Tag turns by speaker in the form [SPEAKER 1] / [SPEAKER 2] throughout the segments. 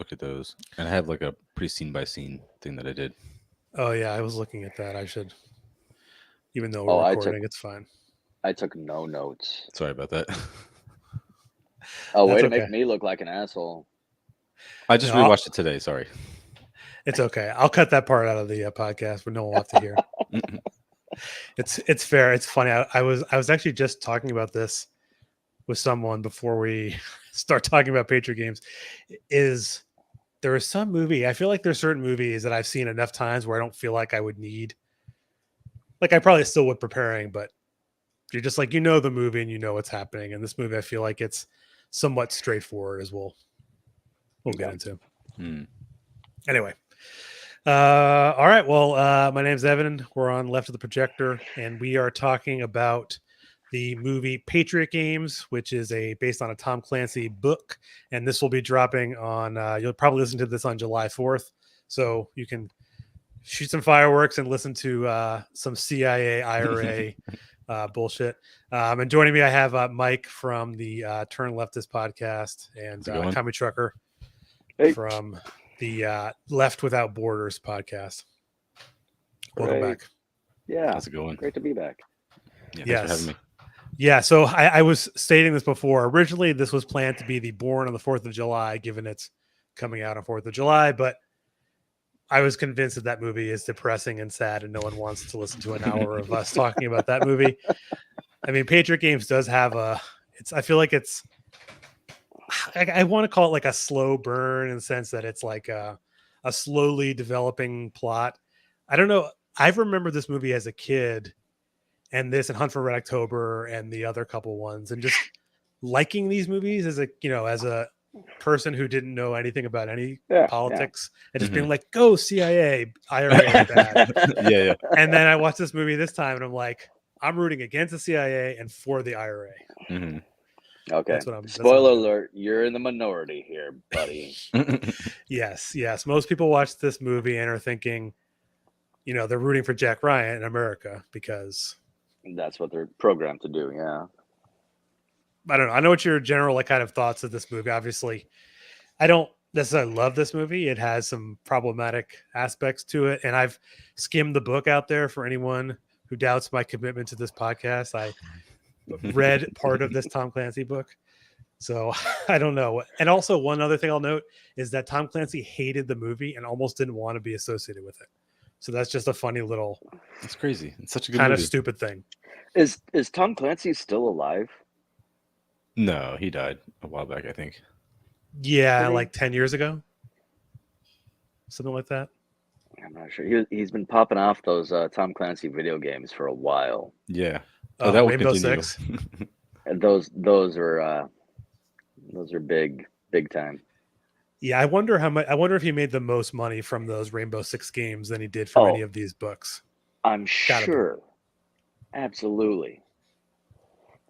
[SPEAKER 1] looked at those, and I have like a pretty scene by scene thing that I did.
[SPEAKER 2] Oh yeah, I was looking at that. I should, even though
[SPEAKER 3] Oh,
[SPEAKER 2] we're recording, it's fine.
[SPEAKER 3] I took no notes.
[SPEAKER 1] Sorry about that.
[SPEAKER 3] Oh, way
[SPEAKER 2] That's
[SPEAKER 3] to
[SPEAKER 2] okay.
[SPEAKER 3] make me look like an asshole.
[SPEAKER 1] I just
[SPEAKER 2] No,
[SPEAKER 1] rewatched it today. Sorry.
[SPEAKER 2] It's okay. I'll cut that part out of the podcast, but no one will have to hear. It's fair. It's funny. I was actually just talking about this with someone before we start talking about Patriot games. Is there is some movie? I feel like there's certain movies that I've seen enough times where I don't feel like I would need. Like I probably still would preparing, but you're just like the movie and you know what's happening. And this movie, I feel like it's somewhat straightforward, as we'll get into. Anyway. All right. Well, my name's Evan. We're on Left of the Projector, and we are talking about the movie Patriot Games, which is based on a Tom Clancy book. And this will be dropping on, you'll probably listen to this on July 4th. So you can shoot some fireworks and listen to some CIA, IRA bullshit. And joining me, I have Mike from the Turn Leftist Podcast and Commie Trucker from the Left Without Borders podcast. Welcome back.
[SPEAKER 3] Yeah.
[SPEAKER 1] How's it going?
[SPEAKER 3] Great to be back.
[SPEAKER 1] Yeah, thanks for having me.
[SPEAKER 2] Yeah, so I was stating this before. Originally, this was planned to be the Born on the 4th of July, given it's coming out on 4th of July, but I was convinced that movie is depressing and sad, and no one wants to listen to an hour of us talking about that movie. I mean, Patriot Games does have I feel like it's, I want to call it like a slow burn in the sense that it's like a slowly developing plot. I don't know. I remember this movie as a kid and this and Hunt for Red October and the other couple ones and just liking these movies as a person who didn't know anything about any politics and just being like, go CIA, IRA, bad.
[SPEAKER 1] Yeah.
[SPEAKER 2] And then I watched this movie this time and I'm like, I'm rooting against the CIA and for the IRA.
[SPEAKER 1] Mm-hmm.
[SPEAKER 3] Okay. Spoiler alert, you're in the minority here, buddy.
[SPEAKER 2] Yes. Most people watch this movie and are thinking, they're rooting for Jack Ryan in America because
[SPEAKER 3] that's what they're programmed to do. Yeah.
[SPEAKER 2] I don't know. I know what your general kind of thoughts of this movie. Obviously, I don't necessarily love this movie. It has some problematic aspects to it. And I've skimmed the book out there for anyone who doubts my commitment to this podcast. I read part of this Tom Clancy book. So I don't know. And also one other thing I'll note is that Tom Clancy hated the movie and almost didn't want to be associated with it. So that's just a funny little.
[SPEAKER 1] That's crazy. It's such a good
[SPEAKER 2] kind
[SPEAKER 1] movie.
[SPEAKER 2] of stupid thing.
[SPEAKER 3] Is Tom Clancy still alive?
[SPEAKER 1] No, he died a while back, I think.
[SPEAKER 2] Yeah, like 10 years ago. Something like that.
[SPEAKER 3] I'm not sure. He's been popping off those Tom Clancy video games for a while.
[SPEAKER 1] Yeah. Oh, that will
[SPEAKER 2] Rainbow
[SPEAKER 1] continue.
[SPEAKER 2] Six.
[SPEAKER 3] And those are big time.
[SPEAKER 2] Yeah, I wonder if he made the most money from those Rainbow Six games than he did from any of these books.
[SPEAKER 3] I'm sure. Absolutely.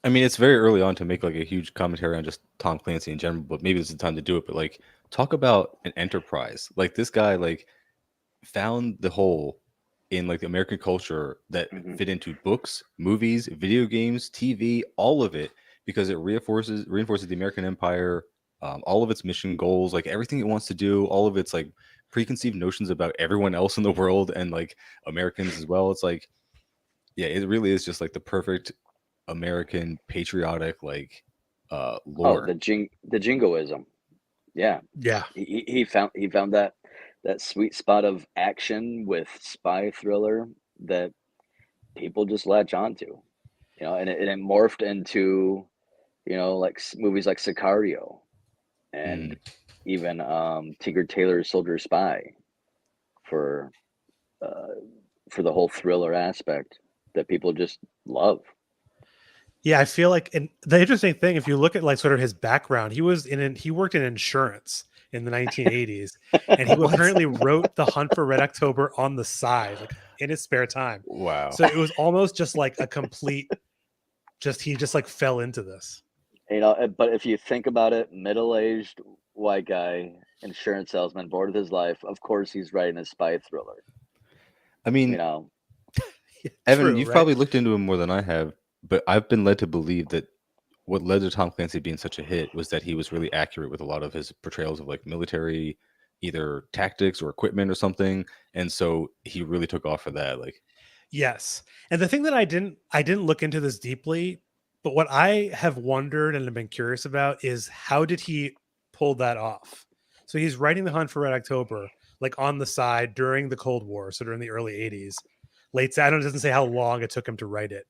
[SPEAKER 1] I mean, it's very early on to make like a huge commentary on just Tom Clancy in general, but maybe this is the time to do it. But like, talk about an enterprise. Like this guy, like, found the hole in like the American culture that fit into books, movies, video games, TV, all of it, because it reinforces the American empire, all of its mission goals, like everything it wants to do, all of its like preconceived notions about everyone else in the world and like Americans as well. It's like, yeah, it really is just like the perfect American patriotic like lore.
[SPEAKER 3] Oh, the jingoism. Yeah. He found that sweet spot of action with spy thriller that people just latch onto, and it morphed into, like movies like Sicario and even Tinker Tailor Soldier Spy for the whole thriller aspect that people just love.
[SPEAKER 2] Yeah, I feel like, and the interesting thing, if you look at like sort of his background, he worked in insurance in the 1980s, and he apparently wrote The Hunt for Red October on the side, like in his spare time.
[SPEAKER 1] Wow!
[SPEAKER 2] So it was almost just like a complete, he just like fell into this.
[SPEAKER 3] But if you think about it, middle-aged white guy, insurance salesman, bored of his life. Of course, he's writing a spy thriller.
[SPEAKER 1] I mean, Evan, you've probably looked into him more than I have. But I've been led to believe that what led to Tom Clancy being such a hit was that he was really accurate with a lot of his portrayals of like military, either tactics or equipment or something, and so he really took off for that. Like,
[SPEAKER 2] yes, and the thing that I didn't look into this deeply, but what I have wondered and have been curious about is how did he pull that off? So he's writing The Hunt for Red October like on the side during the Cold War, so during the early 80s. Late, I don't, it doesn't say how long it took him to write it.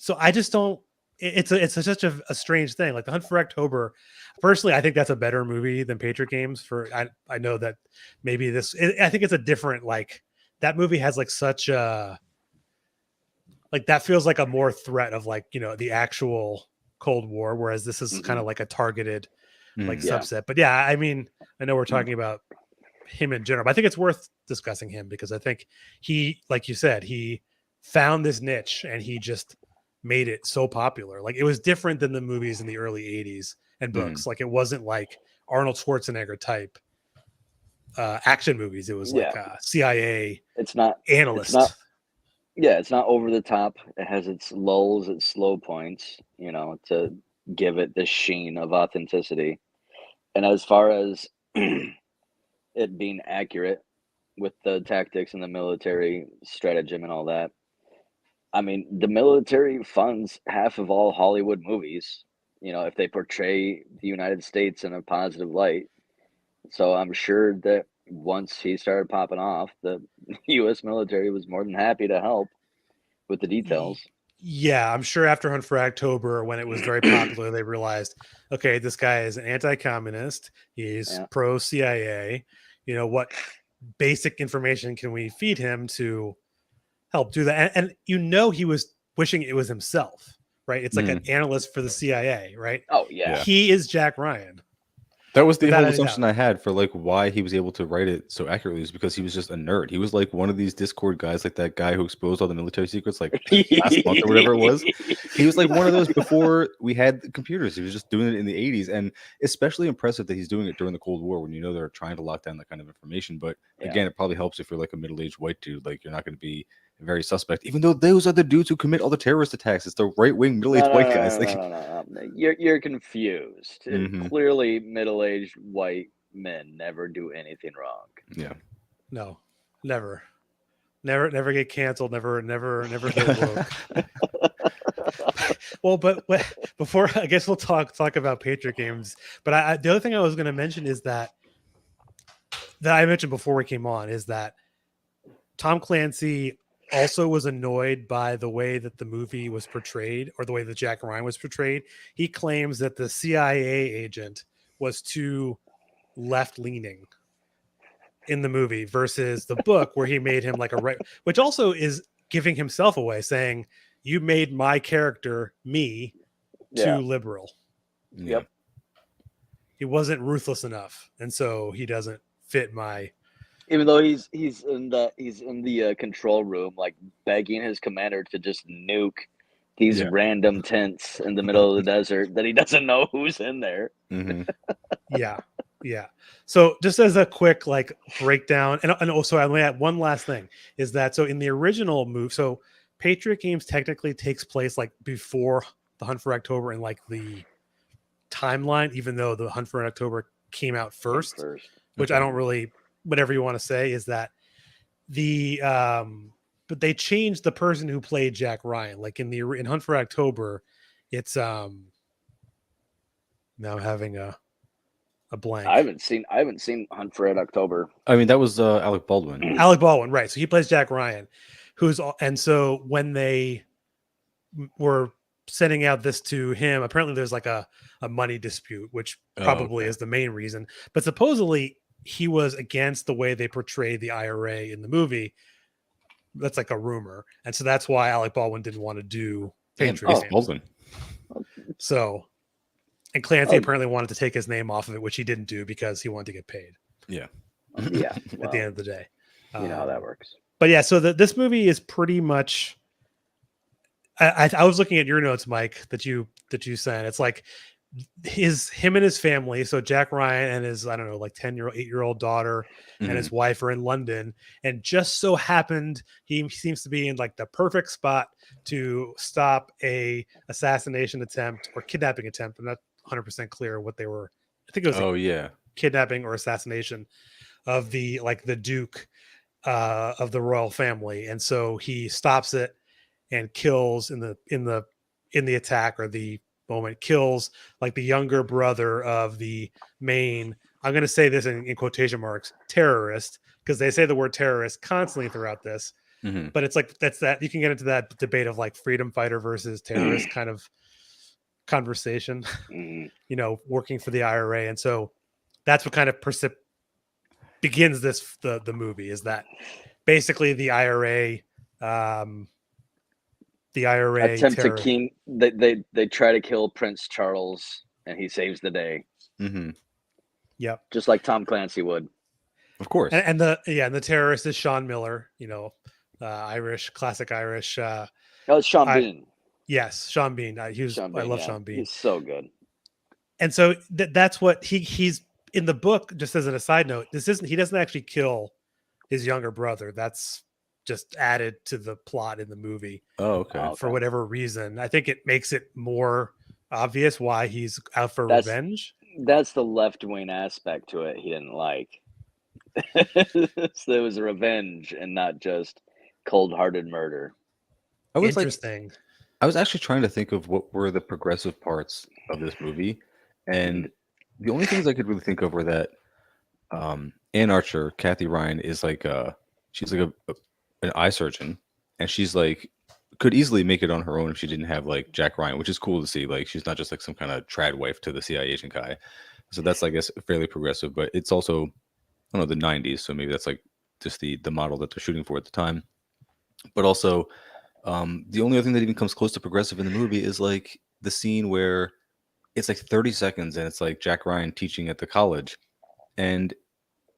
[SPEAKER 2] So I just don't. It's such a strange thing. Like The Hunt for October. Personally, I think that's a better movie than Patriot Games. I know that maybe I think it's a different, like, that movie has like such a, like, that feels like a more threat of, like, you know, the actual Cold War, whereas this is kind of like a targeted like subset. But yeah, I mean, I know we're talking about him in general, but I think it's worth discussing him because I think he, like you said, he found this niche and he just made it so popular. Like, it was different than the movies in the early 80s and books. Like, it wasn't like Arnold Schwarzenegger type action movies. It was like CIA.
[SPEAKER 3] It's not
[SPEAKER 2] Analyst.
[SPEAKER 3] It's not over the top. It has its lulls, its slow points, you know, to give it the sheen of authenticity. And as far as it being accurate with the tactics and the military stratagem and all that, I mean, the military funds half of all Hollywood movies, you know, if they portray the United States in a positive light. So I'm sure that once he started popping off, the U.S. military was more than happy to help with the details.
[SPEAKER 2] Yeah, I'm sure after Hunt for October, when it was very popular, they realized, okay, this guy is an anti-communist. He's pro-CIA. You know, what basic information can we feed him to help do that? And you know, he was wishing it was himself, right? It's like an analyst for the CIA, right?
[SPEAKER 3] Oh, yeah.
[SPEAKER 2] He is Jack Ryan.
[SPEAKER 1] That was the whole assumption I had for like why he was able to write it so accurately, is because he was just a nerd. He was like one of these Discord guys, like that guy who exposed all the military secrets like last month or whatever it was. He was like one of those before we had computers. He was just doing it in the 80s, and especially impressive that he's doing it during the Cold War when you know they're trying to lock down that kind of information. But again, it probably helps if you're like a middle-aged white dude. Like, you're not going to be very suspect, even though those are the dudes who commit all the terrorist attacks. It's the right-wing middle-aged white guys.
[SPEAKER 3] No. You're confused. Clearly, middle-aged white men never do anything wrong.
[SPEAKER 1] Yeah.
[SPEAKER 2] No, never get canceled. Never go woke. Well, but before, I guess we'll talk about Patriot Games. But the other thing I was going to mention is that I mentioned before we came on is that Tom Clancy also was annoyed by the way that the movie was portrayed, or the way that Jack Ryan was portrayed. He claims that the CIA agent was too left-leaning in the movie versus the book, where he made him like a right, which also is giving himself away, saying, you made my character, me, too liberal.
[SPEAKER 3] Yep.
[SPEAKER 2] He wasn't ruthless enough, and so he doesn't fit my.
[SPEAKER 3] Even though he's in the control room, like begging his commander to just nuke these random tents in the middle of the desert that he doesn't know who's in there.
[SPEAKER 2] Yeah. So just as a quick like breakdown, and also I only add one last thing is that so in the original movie, so Patriot Games technically takes place like before the Hunt for October in like the timeline, even though the Hunt for October came out first. Which I don't really. Whatever you want to say is that but they changed the person who played Jack Ryan. Like in Hunt for October, it's now I'm having a blank.
[SPEAKER 3] I haven't seen Hunt for Red October.
[SPEAKER 1] I mean, that was Alec Baldwin.
[SPEAKER 2] Alec Baldwin, right? So he plays Jack Ryan, and so when they were sending out this to him, apparently there's like a money dispute, which probably is the main reason. But supposedly he was against the way they portrayed the IRA in the movie. That's like a rumor. And so that's why Alec Baldwin didn't want to do Patriot.
[SPEAKER 1] Baldwin.
[SPEAKER 2] So, and Clancy apparently wanted to take his name off of it, which he didn't do because he wanted to get paid.
[SPEAKER 3] Yeah.
[SPEAKER 2] At the end of the day.
[SPEAKER 3] You know how that works.
[SPEAKER 2] But yeah, so this movie is pretty much, I was looking at your notes, Mike, that you sent. It's like, him and his family, so Jack Ryan and his, I don't know, like 8-year-old daughter and his wife are in London, and just so happened he seems to be in like the perfect spot to stop a assassination attempt or kidnapping attempt. I'm not 100% clear what they were. I think it was kidnapping or assassination of the Duke of the royal family, and so he stops it and kills in the attack, or the moment, kills like the younger brother of the main, I'm going to say this in quotation marks, terrorist, because they say the word terrorist constantly throughout this. But it's like, that you can get into that debate of like freedom fighter versus terrorist kind of conversation, working for the IRA. And so that's what kind of begins the movie, is that basically the IRA
[SPEAKER 3] attempt to they try to kill Prince Charles, and he saves the day.
[SPEAKER 2] Yep,
[SPEAKER 3] just like Tom Clancy would,
[SPEAKER 1] of course.
[SPEAKER 2] And the terrorist is Sean Miller, classic Irish.
[SPEAKER 3] It's Sean Bean.
[SPEAKER 2] Yes, Sean Bean. I love Sean Bean.
[SPEAKER 3] He's so good.
[SPEAKER 2] And so that's what he's in the book. Just as a side note, he doesn't actually kill his younger brother. That's just added to the plot in the movie.
[SPEAKER 1] Oh, okay.
[SPEAKER 2] For whatever reason, I think it makes it more obvious why he's out for revenge.
[SPEAKER 3] That's the left-wing aspect to it he didn't like. So it was revenge and not just cold-hearted murder.
[SPEAKER 2] Interesting.
[SPEAKER 1] I was actually trying to think of what were the progressive parts of this movie, and the only things I could really think of were that Ann Archer, Kathy Ryan, is like she's like an eye surgeon, and she's like could easily make it on her own if she didn't have like Jack Ryan, which is cool to see. Like she's not just like some kind of trad wife to the CIA agent guy. So that's, I guess, fairly progressive, but it's also, I don't know, the 90s, so maybe that's like just the model that they're shooting for at the time. But also the only other thing that even comes close to progressive in the movie is like the scene where it's like 30 seconds and it's like Jack Ryan teaching at the college, and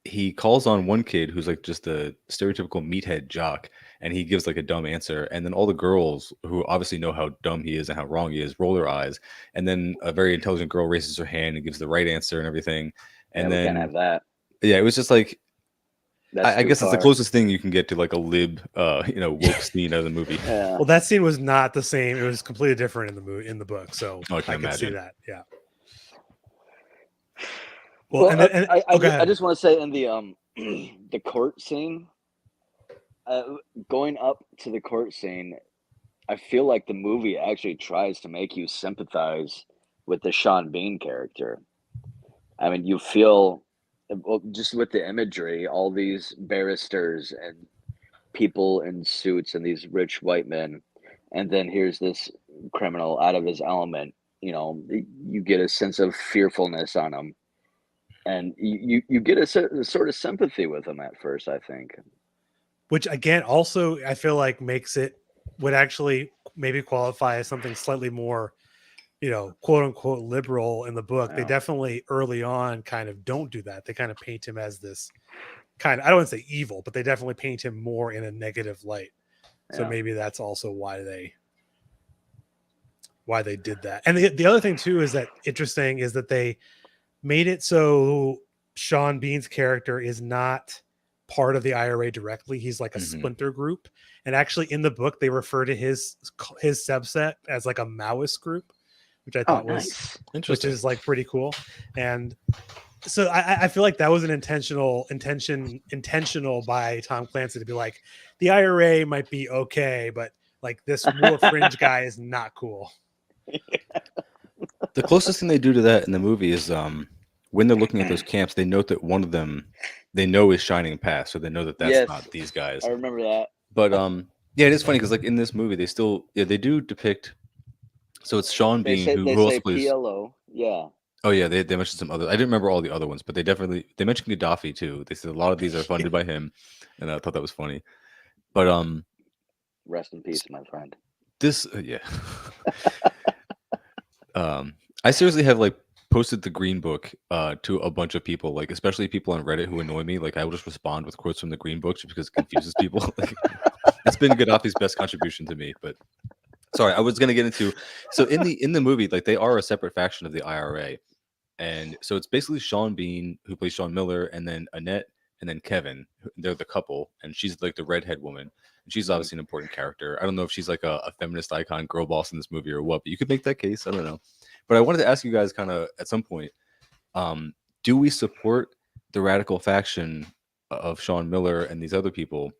[SPEAKER 1] he calls on one kid who's like just a stereotypical meathead jock, and he gives like a dumb answer, and then all the girls who obviously know how dumb he is and how wrong he is roll their eyes, and then a very intelligent girl raises her hand and gives the right answer and everything, and then
[SPEAKER 3] we can't have that.
[SPEAKER 1] Yeah, it was just like, I guess it's the closest thing you can get to like a lib woke scene of the movie.
[SPEAKER 3] Yeah.
[SPEAKER 2] Well, that scene was not the same. It was completely different in the book, so
[SPEAKER 1] I can imagine.
[SPEAKER 2] see that. Yeah.
[SPEAKER 3] Well, I just want to say in the court scene, going up to the court scene, I feel like the movie actually tries to make you sympathize with the Sean Bean character. I mean, you feel, just with the imagery, all these barristers and people in suits and these rich white men, and then here's this criminal out of his element. You get a sense of fearfulness on him. And you get a sort of sympathy with him at first, I think.
[SPEAKER 2] Which, again, also, I feel like would actually maybe qualify as something slightly more, quote unquote, liberal in the book. Yeah. They definitely early on kind of don't do that. They kind of paint him as this kind of, I don't want to say evil, but they definitely paint him more in a negative light. So maybe that's also why they did that. And the other thing too is that interesting is that they made it so Sean Bean's character is not part of the IRA directly. He's like a splinter group. And actually in the book, they refer to his subset as like a Maoist group, which I thought was interesting, which is like pretty cool. And so I feel like that was an intentional by Tom Clancy to be like, the IRA might be okay, but like this more fringe guy is not cool.
[SPEAKER 1] The closest thing they do to that in the movie is when they're looking at those camps, they note that one of them they know is shining past, so they know that that's not these guys.
[SPEAKER 3] I remember that.
[SPEAKER 1] But it is funny because like in this movie, they still they do depict. So it's Sean Bean who also plays
[SPEAKER 3] PLO. Yeah.
[SPEAKER 1] Oh yeah, they mentioned some other. I didn't remember all the other ones, but they mentioned Gaddafi too. They said a lot of these are funded by him, and I thought that was funny. But
[SPEAKER 3] rest in peace, my friend.
[SPEAKER 1] This I seriously have like posted the Green Book to a bunch of people, like especially people on Reddit who annoy me. Like I will just respond with quotes from the Green Book just because it confuses people. Like, it's been Gaddafi's best contribution to me, but Sorry, I was gonna get into. So in the movie, like they are a separate faction of the IRA, and so it's basically Sean Bean who plays Sean Miller, and then Annette, and then Kevin. They're the couple, and she's like the redhead woman. And she's obviously an important character. I don't know if she's like a feminist icon, girl boss in this movie or what, but you could make that case. I don't know. But I wanted to ask you guys, kind of at some point, do we support the radical faction of Sean Miller and these other people?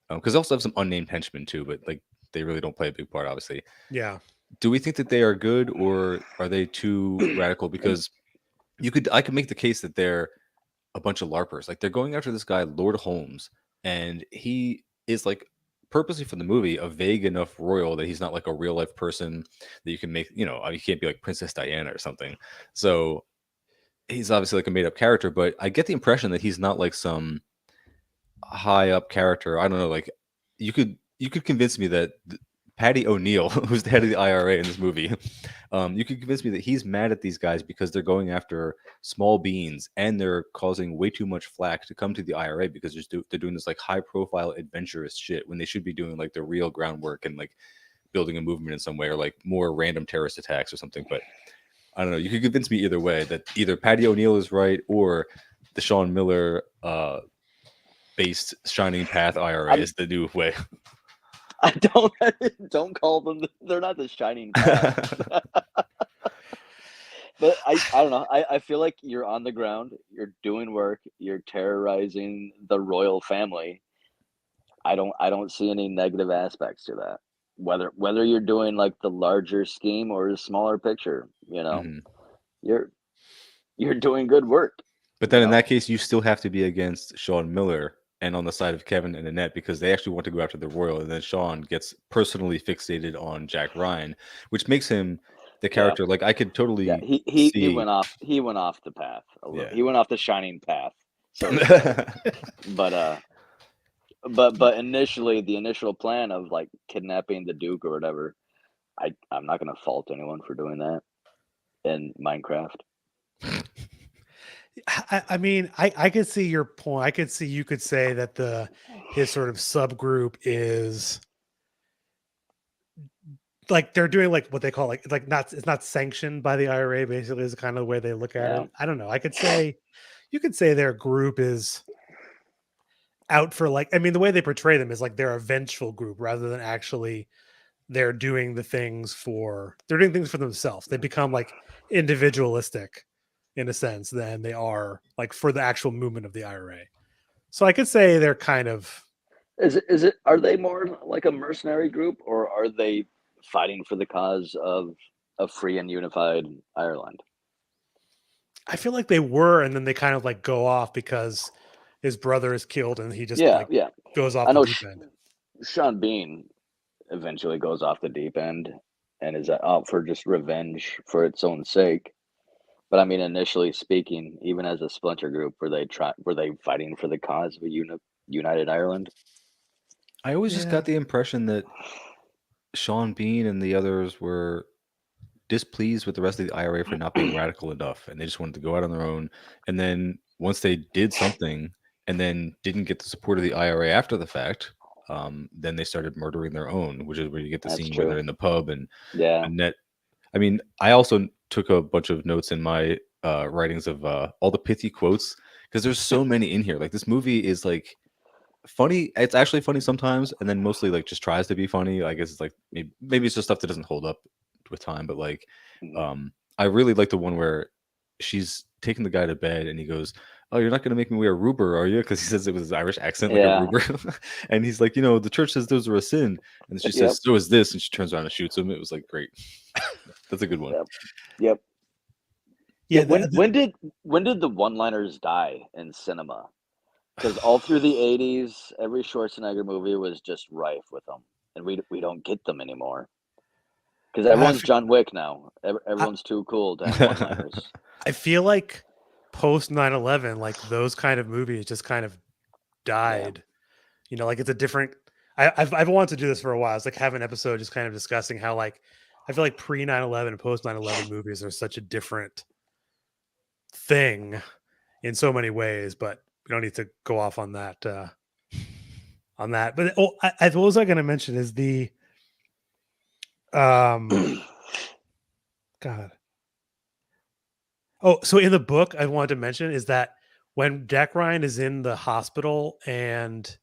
[SPEAKER 1] Because they also have some unnamed henchmen too, but like they really don't play a big part, obviously.
[SPEAKER 2] Yeah.
[SPEAKER 1] Do we think that they are good, or are they too radical? Because I could make the case that they're a bunch of LARPers. Like they're going after this guy, Lord Holmes, and he is like purposely for the movie a vague enough royal that he's not like a real life person that you can make, you can't be like Princess Diana or something. So he's obviously like a made up character, but I get the impression that he's not like some high up character. I don't know. Like you could convince me that Patty O'Neill, who's the head of the IRA in this movie, you could convince me that he's mad at these guys because they're going after small beans and they're causing way too much flack to come to the IRA because they're doing this like high profile adventurous shit when they should be doing like the real groundwork and like building a movement in some way, or like more random terrorist attacks or something. But I don't know. You could convince me either way, that either Patty O'Neill is right or the Sean Miller based Shining Path IRA is the new way.
[SPEAKER 3] I don't call them. They're not the Shining Path. But I don't know. I feel like you're on the ground. You're doing work. You're terrorizing the royal family. I don't see any negative aspects to that. Whether you're doing like the larger scheme or the smaller picture, you're doing good work.
[SPEAKER 1] But then in that case, you still have to be against Sean Miller and on the side of Kevin and Annette, because they actually want to go after the royal, and then Sean gets personally fixated on Jack Ryan, which makes him the character. Yeah. Like I could totally
[SPEAKER 3] he went off the path a little. He went off the Shining Path. So but initially the initial plan of like kidnapping the Duke or whatever, I'm not gonna fault anyone for doing that in Minecraft.
[SPEAKER 2] I mean, I could see your point. I could see you could say that his sort of subgroup is like they're doing like what they call like it's not sanctioned by the IRA. Basically, is kind of the way they look at it. I don't know. You could say their group is out for like. I mean, the way they portray them is like they're a vengeful group rather than actually they're doing things for themselves. They become like individualistic in a sense than they are like for the actual movement of the IRA. So I could say they're kind of.
[SPEAKER 3] Are they more like a mercenary group, or are they fighting for the cause of a free and unified Ireland?
[SPEAKER 2] I feel like they were, and then they kind of like go off because his brother is killed and he just goes off the deep end.
[SPEAKER 3] Sean Bean eventually goes off the deep end and is out for just revenge for its own sake. But I mean, initially speaking, even as a splinter group, were they fighting for the cause of a united Ireland?
[SPEAKER 1] I always just got the impression that Sean Bean and the others were displeased with the rest of the IRA for not being radical enough, and they just wanted to go out on their own. And then once they did something and then didn't get the support of the IRA after the fact, then they started murdering their own, which is where you get the scene where they're in the pub and Annette. I mean, I also took a bunch of notes in my writings of all the pithy quotes, because there's so many in here. Like this movie is like funny. It's actually funny sometimes, and then mostly like just tries to be funny. I guess it's like maybe it's just stuff that doesn't hold up with time. But like, I really like the one where she's taking the guy to bed, and he goes, "Oh, you're not going to make me wear a ruber, are you?" Because he says it with his Irish accent, like a ruber. And he's like, the church says those are a sin. And she says, "So is this." And she turns around and shoots him. It was like great. That's a good one.
[SPEAKER 3] Yep. Yeah. When did the one-liners die in cinema? Because all through the 80s, every Schwarzenegger movie was just rife with them, and we don't get them anymore. Because everyone's John Wick now. Everyone's too cool to have one-liners.
[SPEAKER 2] I feel like post 9/11, like those kind of movies just kind of died. Like it's a different. I've wanted to do this for a while. It's like have an episode just kind of discussing how like I feel like pre 9/11 and post 9/11 movies are such a different thing in so many ways, but we don't need to go off on that. But what was I going to mention is God. Oh, so in the book, I wanted to mention is that when Jack Ryan is in the hospital and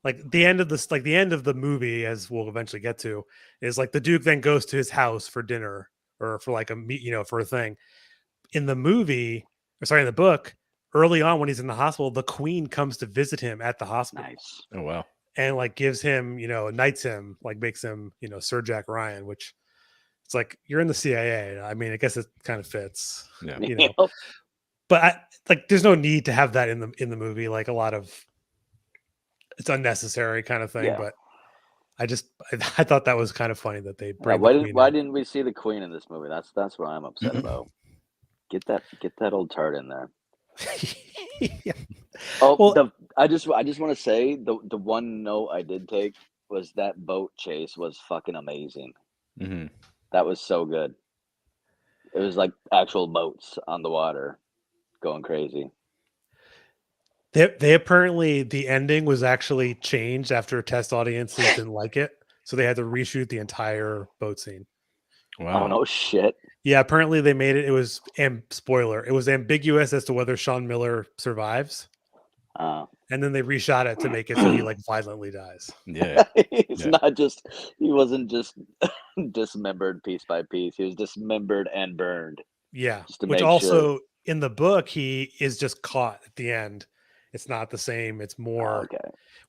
[SPEAKER 2] like the end of this, like the end of the movie, as we'll eventually get to, is like the Duke then goes to his house for dinner or for like a meet, for a thing. In the movie, or sorry, in the book, early on when he's in the hospital, the Queen comes to visit him at the hospital.
[SPEAKER 3] Nice.
[SPEAKER 1] Oh wow.
[SPEAKER 2] And like gives him, knights him, like makes him, Sir Jack Ryan, which it's like you're in the CIA. I mean, I guess it kind of fits.
[SPEAKER 1] Yeah.
[SPEAKER 2] But there's no need to have that in the movie. Like a lot of it's unnecessary kind of thing. Yeah. But I thought that was kind of funny that they bring.
[SPEAKER 3] Why didn't we see the Queen in this movie? That's what I'm upset about. Get that old tart in there.
[SPEAKER 2] Yeah.
[SPEAKER 3] Oh, well, I just want to say the one note I did take was that boat chase was fucking amazing.
[SPEAKER 1] Mm-hmm.
[SPEAKER 3] That was so good. It was like actual boats on the water going crazy.
[SPEAKER 2] They apparently the ending was actually changed after test audiences didn't like it, so they had to reshoot the entire boat scene.
[SPEAKER 1] Wow.
[SPEAKER 3] Oh no shit.
[SPEAKER 2] Yeah, apparently they made it. It was spoiler. It was ambiguous as to whether Sean Miller survives. And then they reshot it to make it so he like violently dies.
[SPEAKER 1] Yeah.
[SPEAKER 3] He wasn't just dismembered piece by piece. He was dismembered and burned.
[SPEAKER 2] Yeah. Which also in the book, he is just caught at the end. It's not the same. It's more,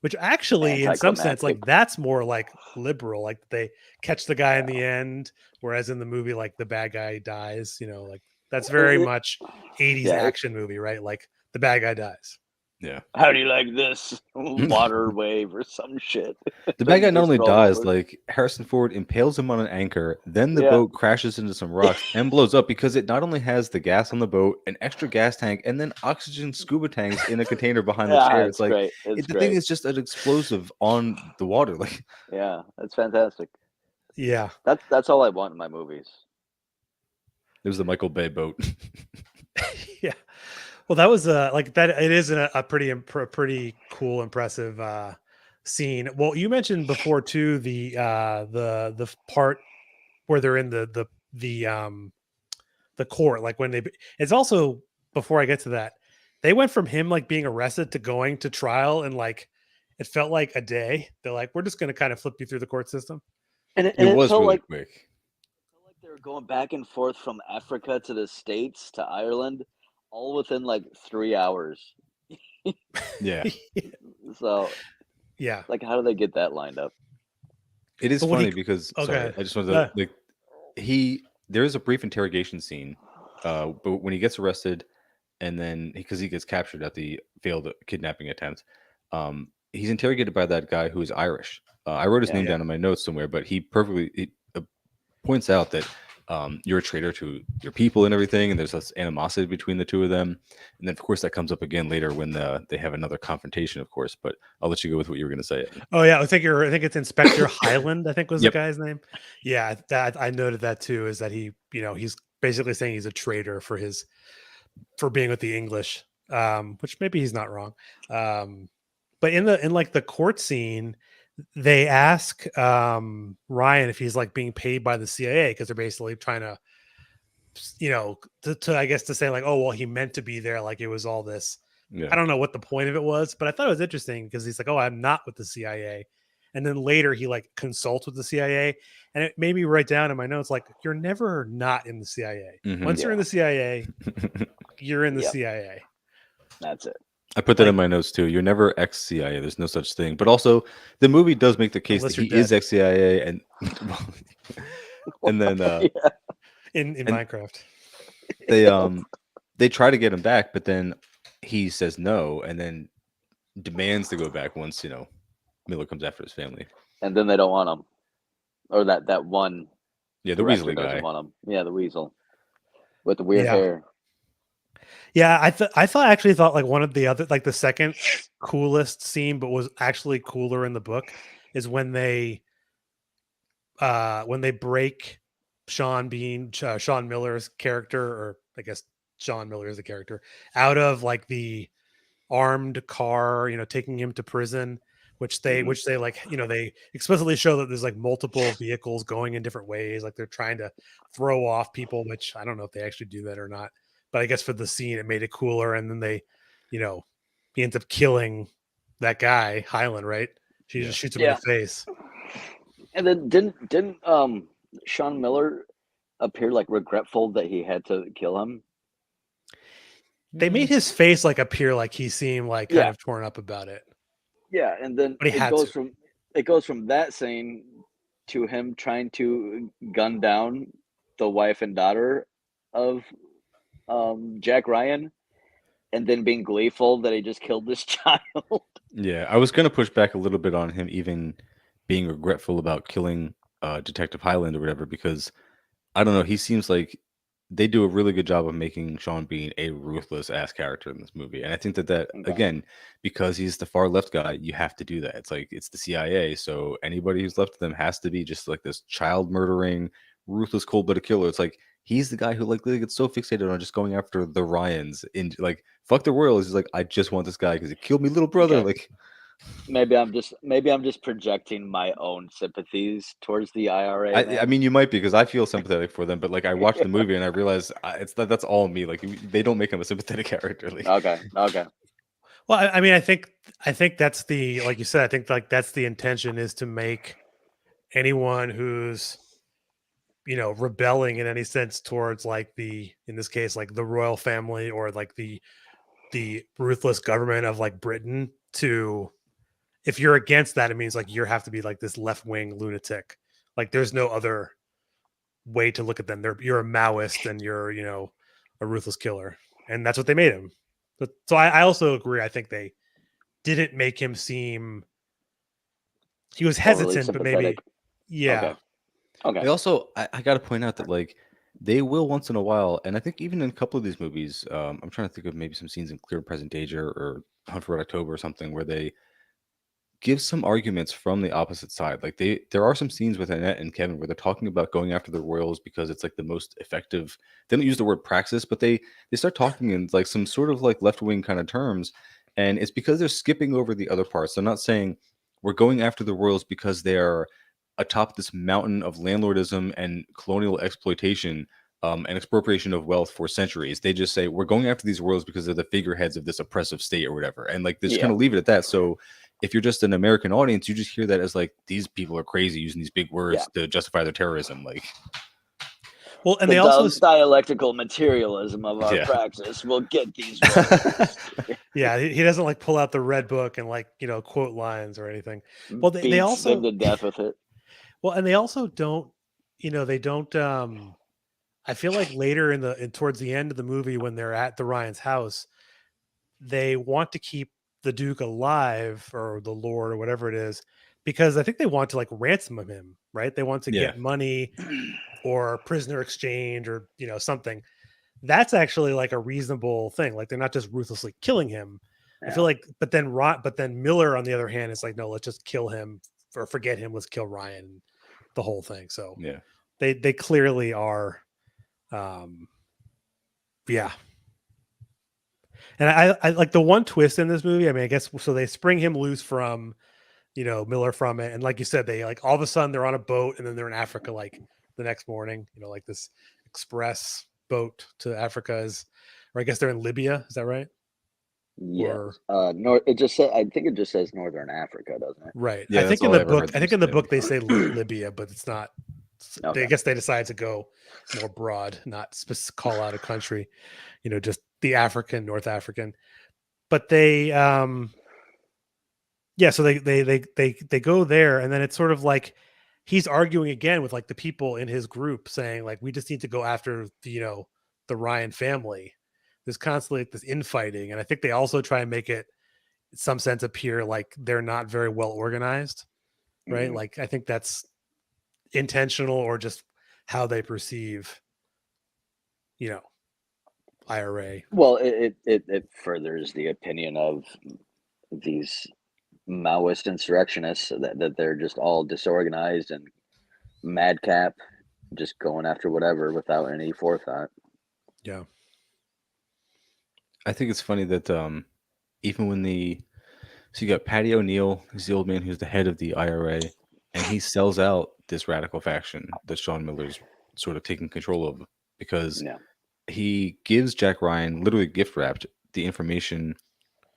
[SPEAKER 2] which actually in some sense, like that's more like liberal. Like they catch the guy in the end, whereas in the movie, like the bad guy dies, like that's very much 80s action movie, right? Like the bad guy dies.
[SPEAKER 1] Yeah.
[SPEAKER 3] How do you like this? Water wave or some shit.
[SPEAKER 1] The bad guy not only dies, like Harrison Ford impales him on an anchor, then the boat crashes into some rocks and blows up because it not only has the gas on the boat, an extra gas tank, and then oxygen scuba tanks in a container behind the chair. It's like the thing is just an explosive on the water. Like,
[SPEAKER 3] yeah, that's fantastic.
[SPEAKER 2] Yeah,
[SPEAKER 3] that's all I want in my movies.
[SPEAKER 1] It was the Michael Bay boat.
[SPEAKER 2] Yeah. Well, that was like that. It is a pretty cool, impressive scene. Well, you mentioned before too the part where they're in the court, like when it's also before I get to that, they went from him like being arrested to going to trial, and like it felt like a day. They're like, we're just going to kind of flip you through the court system,
[SPEAKER 3] and it was really quick. It felt like they were going back and forth from Africa to the States to Ireland. All within like 3 hours.
[SPEAKER 1] Yeah.
[SPEAKER 3] So,
[SPEAKER 2] yeah.
[SPEAKER 3] Like, how do they get that lined up?
[SPEAKER 1] It is funny because sorry, I just wanted to there is a brief interrogation scene, but when he gets arrested, and then because he gets captured at the failed kidnapping attempt, he's interrogated by that guy who is Irish. I wrote his name down in my notes somewhere, but he perfectly points out that you're a traitor to your people and everything, and there's this animosity between the two of them. And then of course that comes up again later when they have another confrontation, of course. But I'll let you go with what you were going to say.
[SPEAKER 2] Oh yeah, I think it's Inspector Highland, I think was the guy's name. Yeah, that I noted that too, is that he, he's basically saying he's a traitor for being with the English, which maybe he's not wrong. But in like the court scene, they ask Ryan if he's like being paid by the CIA, because they're basically trying to, to I guess to say like, oh well, he meant to be there, like it was all this. Yeah. I don't know what the point of it was, but I thought it was interesting because he's like, oh, I'm not with the CIA, and then later he like consults with the CIA, and it made me write down in my notes like, you're never not in the CIA. Mm-hmm. Once you're in the CIA, you're in the CIA.
[SPEAKER 3] That's it.
[SPEAKER 1] I put that in my notes too. You're never ex-CIA. There's no such thing. But also, the movie does make the case that he is ex-CIA, and and then
[SPEAKER 2] in Minecraft,
[SPEAKER 1] they try to get him back, but then he says no, and then demands to go back once Miller comes after his family.
[SPEAKER 3] And then they don't want him, or that one.
[SPEAKER 1] Yeah, the Weasley guy.
[SPEAKER 3] Want him. Yeah, the weasel with the weird hair.
[SPEAKER 2] Yeah, I thought like one of the other, like the second coolest scene, but was actually cooler in the book, is when they break Sean Miller's character, or I guess Sean Miller is the character, out of like the armed car, taking him to prison. which they like, they explicitly show that there's like multiple vehicles going in different ways. Like they're trying to throw off people, which I don't know if they actually do that or not, but I guess for the scene, it made it cooler. And then they, he ends up killing that guy, Highland, right? She just shoots him in the face.
[SPEAKER 3] And then didn't Sean Miller appear like regretful that he had to kill him?
[SPEAKER 2] They made his face like appear like he seemed like kind of torn up about it.
[SPEAKER 3] Yeah, and then it goes from that scene to him trying to gun down the wife and daughter of Jack Ryan, and then being gleeful that he just killed this child.
[SPEAKER 1] Yeah, I was gonna push back a little bit on him even being regretful about killing Detective Highland or whatever, because I don't know, he seems like they do a really good job of making Sean Bean a ruthless ass character in this movie. And I think that again, because he's the far left guy, you have to do that. It's like it's the CIA, so anybody who's left of them has to be just like this child murdering, ruthless, cold-blooded killer. It's like he's the guy who like gets so fixated on just going after the Ryans and like fuck the royals. He's like, I just want this guy because he killed me little brother. Like
[SPEAKER 3] maybe I'm just projecting my own sympathies towards the IRA.
[SPEAKER 1] I mean, you might be, because I feel sympathetic for them, but like I watched the movie and I realized that's all me. Like they don't make him a sympathetic character. Like,
[SPEAKER 3] okay.
[SPEAKER 2] Well, I mean, I think that's the, like you said, I think like that's the intention, is to make anyone who's rebelling in any sense towards like in this case, like the royal family or like the ruthless government of like Britain, to, if you're against that, it means like you have to be like this left-wing lunatic. Like there's no other way to look at them. You're a Maoist and you're, a ruthless killer. And that's what they made him. But so I also agree. I think they didn't make him seem, he was hesitant, but maybe, yeah.
[SPEAKER 3] Okay.
[SPEAKER 1] They also, I got to point out that like they will once in a while, and I think even in a couple of these movies, I'm trying to think of maybe some scenes in Clear and Present Danger or Hunt for Red October or something, where they give some arguments from the opposite side. Like there are some scenes with Annette and Kevin where they're talking about going after the royals because it's like the most effective. They don't use the word praxis, but they start talking in like some sort of like left-wing kind of terms, and it's because they're skipping over the other parts. They're not saying we're going after the royals because they are atop this mountain of landlordism and colonial exploitation and expropriation of wealth for centuries. They just say we're going after these royals because they're the figureheads of this oppressive state or whatever, and like they just kind of leave it at that. So if you're just an American audience, you just hear that as like these people are crazy using these big words to justify their terrorism. Like,
[SPEAKER 2] well, and they also
[SPEAKER 3] dialectical materialism of our praxis will get these words.
[SPEAKER 2] Yeah, he doesn't like pull out the red book and like quote lines or anything. Well, they also
[SPEAKER 3] them to death with it.
[SPEAKER 2] Well, and they also don't, they don't. I feel like later towards the end of the movie, when they're at the Ryan's house, they want to keep the Duke alive, or the Lord, or whatever it is, because I think they want to like ransom him, right? They want to get money or prisoner exchange or something. That's actually like a reasonable thing. Like they're not just ruthlessly killing him. I feel like, but then Miller on the other hand is like, no, let's just kill him or forget him. Let's kill Ryan, the whole thing. So they clearly are, And I like the one twist in this movie. I mean, I guess so they spring him loose from, Miller from it, and like you said, they like all of a sudden they're on a boat, and then they're in Africa like the next morning. Like this express boat to Africa or I guess they're in Libya. Is that right?
[SPEAKER 3] Yeah. It just said. I think it just says Northern Africa, doesn't it?
[SPEAKER 2] Right. Yeah, I think in the book they say Libya, but it's not. Okay. I guess they decided to go more broad, not call out a country. Just the North African. But they, so they go there, and then it's sort of like he's arguing again with like the people in his group, saying like we just need to go after the Ryan family. There's constantly like this infighting, and I think they also try and make it in some sense appear like they're not very well organized, right? Mm-hmm. Like I think that's intentional, or just how they perceive IRA.
[SPEAKER 3] Well, it furthers the opinion of these Maoist insurrectionists that they're just all disorganized and madcap, just going after whatever without any forethought.
[SPEAKER 2] Yeah.
[SPEAKER 1] I think it's funny that even when the So you got Patty O'Neill, who's the old man who's the head of the IRA, and he sells out this radical faction that Sean Miller's sort of taking control of because
[SPEAKER 3] Yeah.
[SPEAKER 1] he gives Jack Ryan literally gift wrapped the information,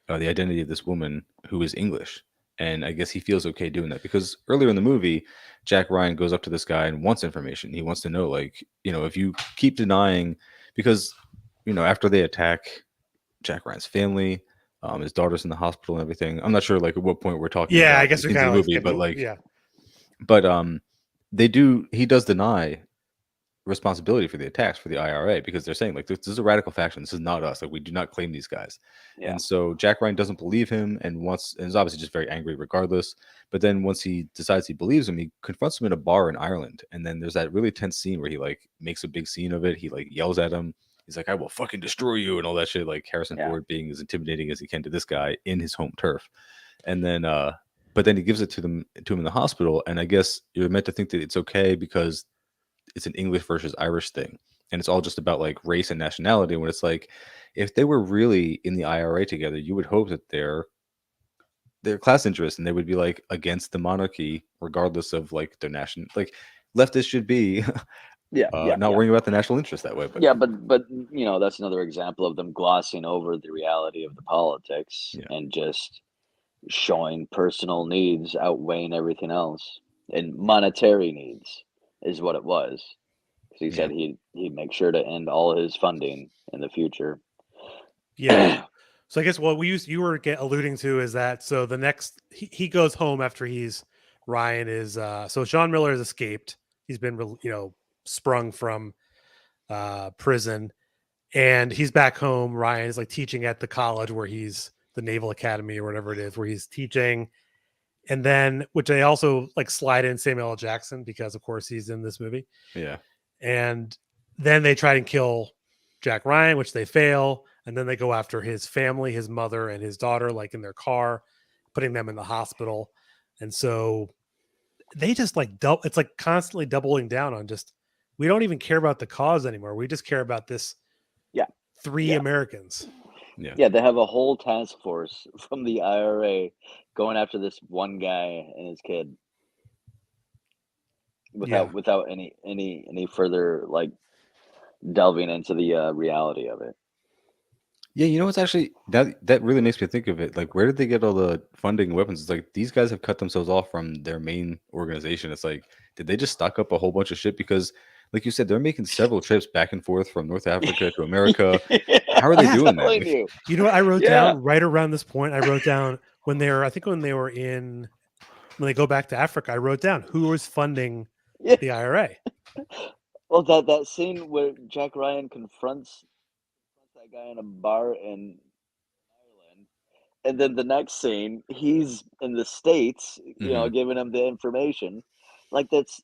[SPEAKER 1] the identity of this woman who is English. And I guess he feels okay doing that because earlier in the movie, Jack Ryan goes up to this guy and wants information. He wants to know, like, if you keep denying, because, after they attack Jack Ryan's family, his daughter's in the hospital and everything. I'm not sure, like, at what point we're talking about.
[SPEAKER 2] Yeah, I guess we're kind of
[SPEAKER 1] movie,
[SPEAKER 2] like,
[SPEAKER 1] but like,
[SPEAKER 2] yeah.
[SPEAKER 1] But he does deny responsibility for the attacks for the IRA because they're saying like this is a radical faction. This is not us. Like we do not claim these guys.
[SPEAKER 3] Yeah.
[SPEAKER 1] And so Jack Ryan doesn't believe him and is obviously just very angry regardless. But then once he decides he believes him, he confronts him in a bar in Ireland. And then there's that really tense scene where he like makes a big scene of it. He like yells at him. He's like, I will fucking destroy you and all that shit. Like Harrison Ford being as intimidating as he can to this guy in his home turf. And then but then he gives it to him in the hospital. And I guess you're meant to think that it's okay because it's an English versus Irish thing. And it's all just about like race and nationality. When it's like, if they were really in the IRA together, you would hope that their class interests and they would be like against the monarchy, regardless of like their national, like leftists should be not worrying about the national interest that way. But
[SPEAKER 3] but that's another example of them glossing over the reality of the politics and just showing personal needs outweighing everything else, and monetary needs is what it was. He said he'd make sure to end all his funding in the future.
[SPEAKER 2] Yeah. So I guess what you were alluding to is that so the next he goes home after Ryan is so Sean Miller has escaped. He's been sprung from prison, and he's back home. Ryan is like teaching at the college where he's the Naval Academy or whatever it is where he's teaching. And then, which they also like slide in Samuel L. Jackson because, of course, he's in this movie.
[SPEAKER 1] Yeah.
[SPEAKER 2] And then they try and kill Jack Ryan, which they fail. And then they go after his family, his mother and his daughter, like in their car, putting them in the hospital. And so they just like it's like constantly doubling down on just we don't even care about the cause anymore. We just care about this. Three Americans.
[SPEAKER 3] Yeah, they have a whole task force from the IRA going after this one guy and his kid without any further like delving into the reality of it.
[SPEAKER 1] Yeah, it's actually that really makes me think of it. Like, where did they get all the funding and weapons? It's like these guys have cut themselves off from their main organization. It's like, did they just stock up a whole bunch of shit? Because, like you said, they're making several trips back and forth from North Africa to America. How are they doing that?
[SPEAKER 2] You know what I wrote down right around this point? I wrote down when they go back to Africa, I wrote down who was funding the IRA.
[SPEAKER 3] Well, that scene where Jack Ryan confronts that guy in a bar in Ireland, and then the next scene he's in the States, giving him the information. Like that's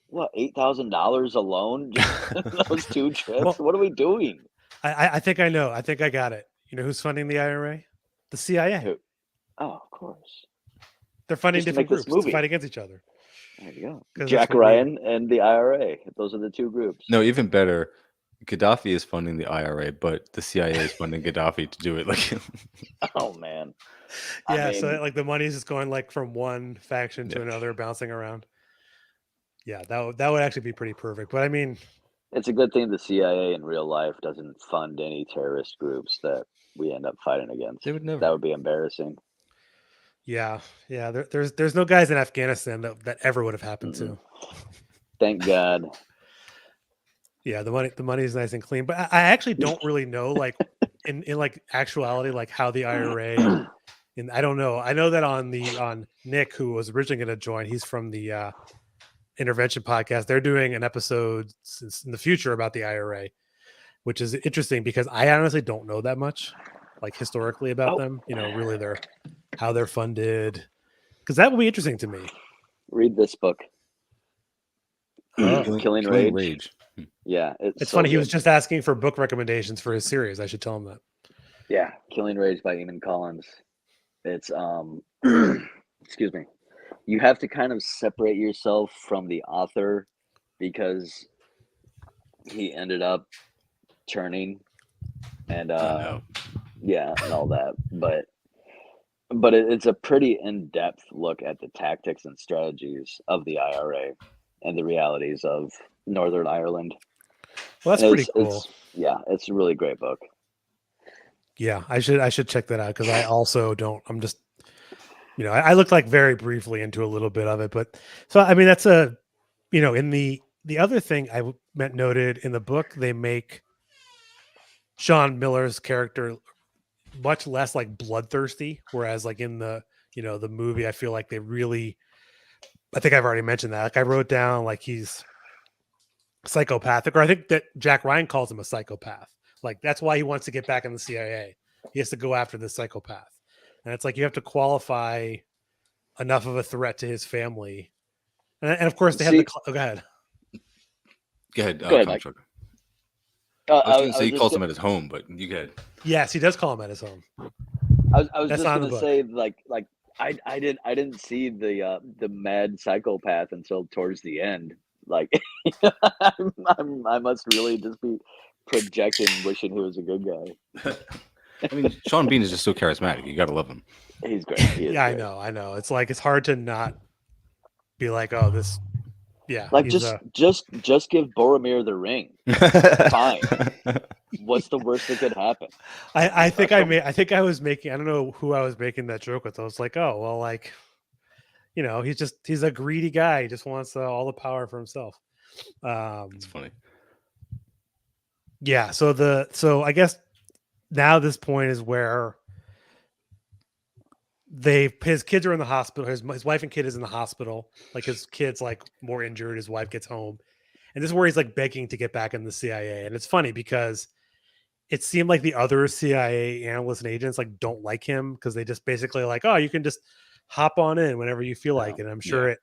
[SPEAKER 3] what $8,000 alone just those two trips. Well, what are we doing?
[SPEAKER 2] I think I know. I think I got it. You know who's funding the IRA? The CIA.
[SPEAKER 3] Who? Oh, of course.
[SPEAKER 2] They're funding different groups to fight against each other.
[SPEAKER 3] There you go. Jack Ryan and the IRA. Those are the two groups.
[SPEAKER 1] No, even better. Gaddafi is funding the IRA, but the CIA is funding Gaddafi to do it. Like,
[SPEAKER 3] oh man.
[SPEAKER 2] Yeah, so like the money is just going like from one faction to another, bouncing around. Yeah, that would actually be pretty perfect. But I mean,
[SPEAKER 3] it's a good thing the CIA in real life doesn't fund any terrorist groups that we end up fighting against.
[SPEAKER 1] They would never.
[SPEAKER 3] That would be embarrassing.
[SPEAKER 2] Yeah. There's no guys in Afghanistan that ever would have happened to.
[SPEAKER 3] Thank God.
[SPEAKER 2] Yeah, the money is nice and clean, but I actually don't really know, like in like actuality, like how the IRA. And I don't know. I know that on Nick, who was originally going to join, he's from the Intervention Podcast. They're doing an episode in the future about the IRA, which is interesting because I honestly don't know that much, like historically about them. Really how they're funded, because that would be interesting to me.
[SPEAKER 3] Read this book. Killing Rage. Yeah,
[SPEAKER 2] it's so funny. Good. He was just asking for book recommendations for his series. I should tell him that.
[SPEAKER 3] Yeah, Killing Rage by Eamon Collins. It's excuse me. You have to kind of separate yourself from the author because he ended up turning and and all that. But but it's a pretty in-depth look at the tactics and strategies of the IRA and the realities of Northern Ireland.
[SPEAKER 2] Well, that's pretty cool.
[SPEAKER 3] It's a really great book.
[SPEAKER 2] Yeah, I should check that out because I also don't. I'm just, I looked like very briefly into a little bit of it, but so I mean that's a, in the other thing I noted in the book, they make Sean Miller's character much less like bloodthirsty, whereas like in the the movie, I feel like they really, I think I've already mentioned that. Like I wrote down like he's psychopathic, or I think that Jack Ryan calls him a psychopath. Like that's why he wants to get back in the CIA. He has to go after this psychopath, and it's like you have to qualify enough of a threat to his family, and of course they have the. Oh, go ahead.
[SPEAKER 1] Go ahead,
[SPEAKER 3] Mike.
[SPEAKER 1] I was going to say he calls him at his home, but you go ahead.
[SPEAKER 2] Yes, he does call him at his home.
[SPEAKER 3] I was just going to say like I didn't see the mad psychopath until towards the end. Like I must really just be projecting, wishing he was a good guy.
[SPEAKER 1] I mean, Sean Bean is just so charismatic. You got to love him.
[SPEAKER 3] He's great.
[SPEAKER 2] Yeah, great. I know. It's like it's hard to not be like, oh, this. Yeah,
[SPEAKER 3] like just give Boromir the ring. Fine. What's the worst that could happen?
[SPEAKER 2] I think I was making. I don't know who I was making that joke with. I was like, oh well, like, he's a greedy guy. He just wants all the power for himself.
[SPEAKER 1] It's funny.
[SPEAKER 2] Yeah. So I guess now this point is where his kids are in the hospital. His wife and kid is in the hospital. Like his kid's like more injured. His wife gets home, and this is where he's like begging to get back in the CIA. And it's funny because it seemed like the other CIA analysts and agents like don't like him because they just basically like, oh, you can just hop on in whenever you feel like it. And I'm sure it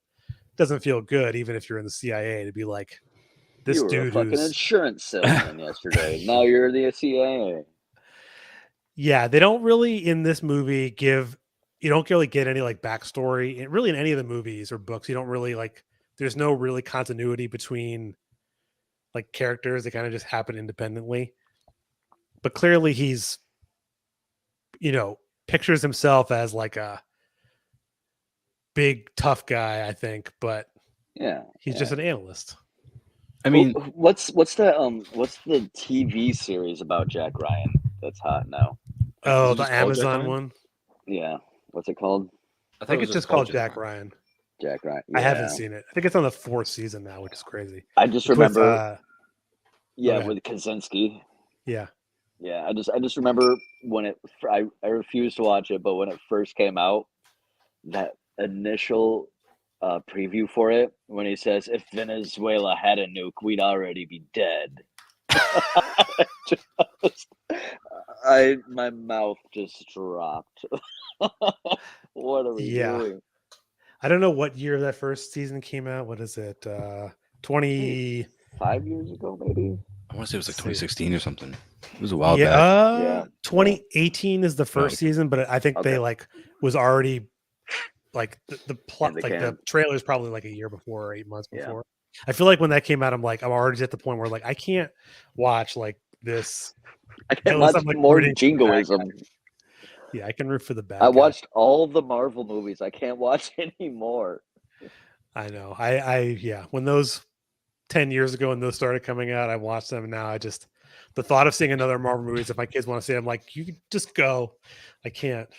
[SPEAKER 2] doesn't feel good, even if you're in the CIA, to be like, this dude
[SPEAKER 3] a fucking insurance salesman yesterday. Now you're the CIA.
[SPEAKER 2] Yeah, they don't really in this movie you don't really get any like backstory. And really in any of the movies or books, you don't really like. There's no really continuity between like characters. They kind of just happen independently. But clearly he's, pictures himself as like a big tough guy, I think, but he's just an analyst.
[SPEAKER 1] I mean,
[SPEAKER 3] what's the TV series about Jack Ryan that's hot now?
[SPEAKER 2] Oh, the Amazon one?
[SPEAKER 3] Yeah. What's it called?
[SPEAKER 2] I think it's just called Jack Ryan.
[SPEAKER 3] Jack Ryan. Yeah.
[SPEAKER 2] I haven't seen it. I think it's on the 4th season now, which is crazy.
[SPEAKER 3] I just remember with Kaczynski.
[SPEAKER 2] Yeah.
[SPEAKER 3] Yeah, I just remember when I refused to watch it, but when it first came out, that initial preview for it, when he says, if Venezuela had a nuke, we'd already be dead. My mouth just dropped. What are we doing?
[SPEAKER 2] I don't know what year that first season came out. What is it?
[SPEAKER 3] 25 years ago, maybe?
[SPEAKER 1] I want to say it was like 2016 or something. It was a while back.
[SPEAKER 2] 2018 is the first season, but I think they like was already like the plot, like the trailer is probably like a year before or 8 months before. I feel like when that came out, I'm already at the point where like I can't watch like this.
[SPEAKER 3] I can't watch more jingoism.
[SPEAKER 2] Yeah, I can root for the bad.
[SPEAKER 3] I watched all of the Marvel movies. I can't watch anymore.
[SPEAKER 2] I know. When those 10 years ago when those started coming out, I watched them. And now the thought of seeing another Marvel movies, if my kids want to see it, I'm like, you can just go. I can't.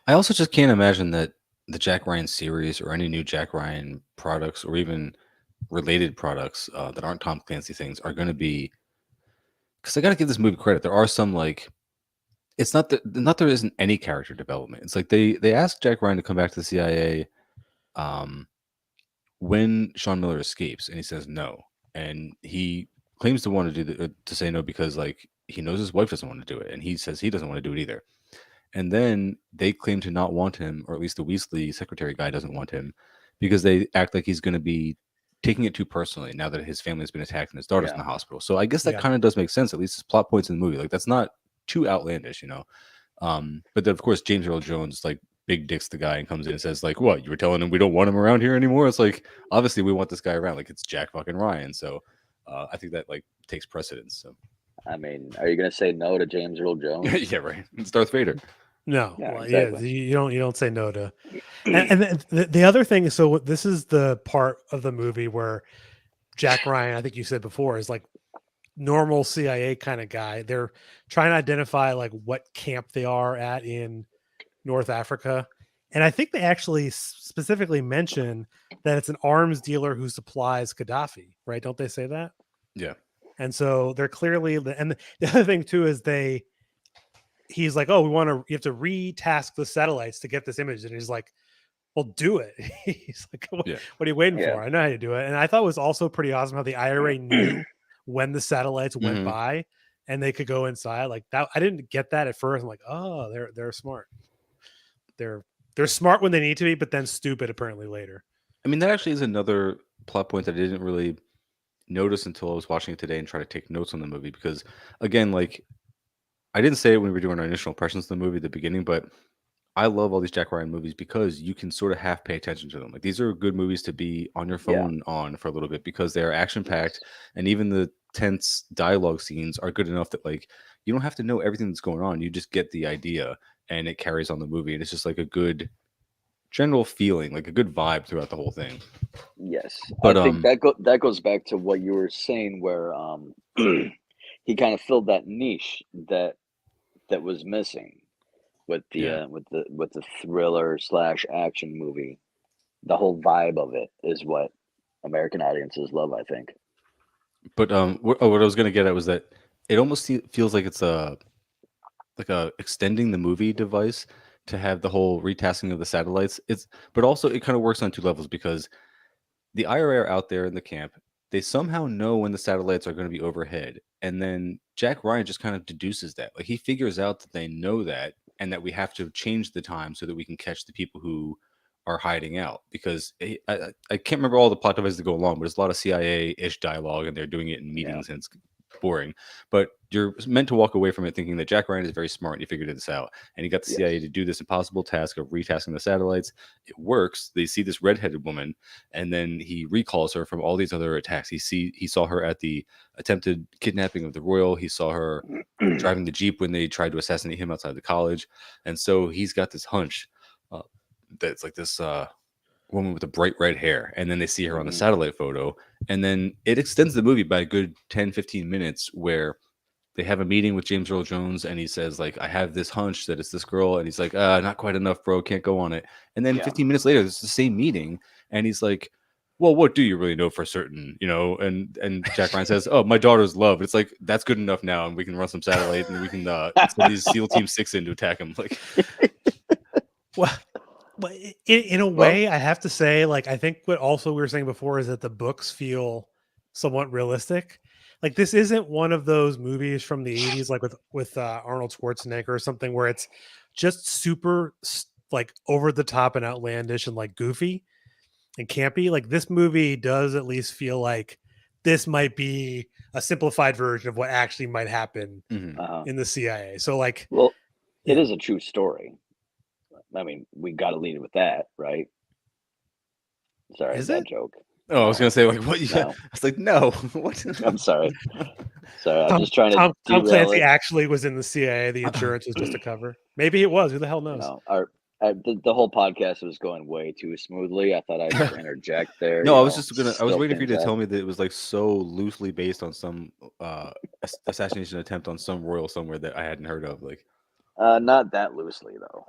[SPEAKER 1] I also just can't imagine that the Jack Ryan series or any new Jack Ryan products or even related products that aren't Tom Clancy things are going to be, because I got to give this movie credit. There are some like, it's not that there isn't any character development. It's like they asked Jack Ryan to come back to the CIA when Sean Miller escapes, and he says no, and he claims to want to to say no because like he knows his wife doesn't want to do it, and he says he doesn't want to do it either. And then they claim to not want him, or at least the Weasley secretary guy doesn't want him, because they act like he's going to be taking it too personally now that his family's been attacked and his daughter's in the hospital. So I guess that kind of does make sense, at least as plot points in the movie. Like that's not too outlandish, but then of course James Earl Jones like big dicks the guy and comes in and says like, what, you were telling him we don't want him around here anymore? It's like, obviously we want this guy around, like it's Jack fucking Ryan. So I think that like takes precedence. So
[SPEAKER 3] I mean, are you gonna say no to James Earl Jones?
[SPEAKER 1] Yeah, right. It's Darth Vader.
[SPEAKER 2] No,
[SPEAKER 3] Yeah,
[SPEAKER 2] well,
[SPEAKER 3] exactly.
[SPEAKER 2] yeah, you don't say no to. And the other thing is, so this is the part of the movie where Jack Ryan, I think you said before, is like normal CIA kind of guy. They're trying to identify like what camp they are at in North Africa. And I think they actually specifically mention that it's an arms dealer who supplies Gaddafi, right? Don't they say that?
[SPEAKER 1] Yeah.
[SPEAKER 2] And so they're clearly, and the other thing too is he's like, oh, you have to retask the satellites to get this image. And he's like, well, do it. He's like, what are you waiting for? I know how to do it. And I thought it was also pretty awesome how the IRA knew when the satellites went by and they could go inside like that. I didn't get that at first. I'm like, oh, they're smart. They're smart when they need to be, but then stupid apparently later.
[SPEAKER 1] I mean, that actually is another plot point that I didn't really notice until I was watching it today and try to take notes on the movie. Because again, like I didn't say it when we were doing our initial impressions of the movie at the beginning, but I love all these Jack Ryan movies because you can sort of half pay attention to them. Like these are good movies to be on your phone on for a little bit because they are action packed, and even the tense dialogue scenes are good enough that like you don't have to know everything that's going on. You just get the idea, and it carries on the movie, and it's just like a good general feeling, like a good vibe throughout the whole thing.
[SPEAKER 3] Yes,
[SPEAKER 1] But
[SPEAKER 3] I think that goes back to what you were saying, where he kind of filled that niche that was missing with the thriller / action movie. The whole vibe of it is what American audiences love, I think.
[SPEAKER 1] But what I was gonna get at was that it almost feels like it's a extending the movie device to have the whole retasking of the satellites. But also it kind of works on two levels because the IRA are out there in the camp. They somehow know when the satellites are going to be overhead, and then Jack Ryan just kind of deduces that. Like he figures out that they know that, and that we have to change the time so that we can catch the people who are hiding out. Because I can't remember all the plot devices that go along, but it's a lot of CIA-ish dialogue, and they're doing it in meetings, and it's boring. But you're meant to walk away from it thinking that Jack Ryan is very smart and he figured this out, and he got the CIA to do this impossible task of retasking the satellites. It works. They see this redheaded woman, and then he recalls her from all these other attacks. He saw her at the attempted kidnapping of the royal. He saw her driving the Jeep when they tried to assassinate him outside the college, and so he's got this hunch that's like this woman with the bright red hair, and then they see her on the satellite photo, and then it extends the movie by a good 10-15 minutes where they have a meeting with James Earl Jones, and he says like, I have this hunch that it's this girl, and he's like, not quite enough, bro, can't go on it. And then 15 minutes later it's the same meeting, and he's like, well, what do you really know for certain, and Jack Ryan says, oh, my daughter's love. It's like, that's good enough now, and we can run some satellite, and we can send these SEAL Team 6 in to attack him. Like,
[SPEAKER 2] well, in a way, I have to say, like, I think what also we were saying before is that the books feel somewhat realistic. Like, this isn't one of those movies from the 80s, like with Arnold Schwarzenegger or something, where it's just super like over the top and outlandish and like goofy and campy. Like, this movie does at least feel like this might be a simplified version of what actually might happen in the CIA. So, like,
[SPEAKER 3] well, it is a true story. I mean, we got to lead it with that, right? Sorry,
[SPEAKER 2] is
[SPEAKER 3] that
[SPEAKER 2] it?
[SPEAKER 3] joke.
[SPEAKER 1] Oh, I was gonna say, like, what? Yeah. I was like, no. What?
[SPEAKER 3] I'm sorry. I'm just trying to
[SPEAKER 2] Tom Clancy
[SPEAKER 3] it.
[SPEAKER 2] actually was in the CIA. The insurance was just a cover. Maybe it was. Who the hell knows?
[SPEAKER 3] No, the whole podcast was going way too smoothly. I thought I'd just interject there.
[SPEAKER 1] No, I was waiting for you to tell me that it was like so loosely based on some assassination attempt on some royal somewhere that I hadn't heard of. Like,
[SPEAKER 3] not that loosely though.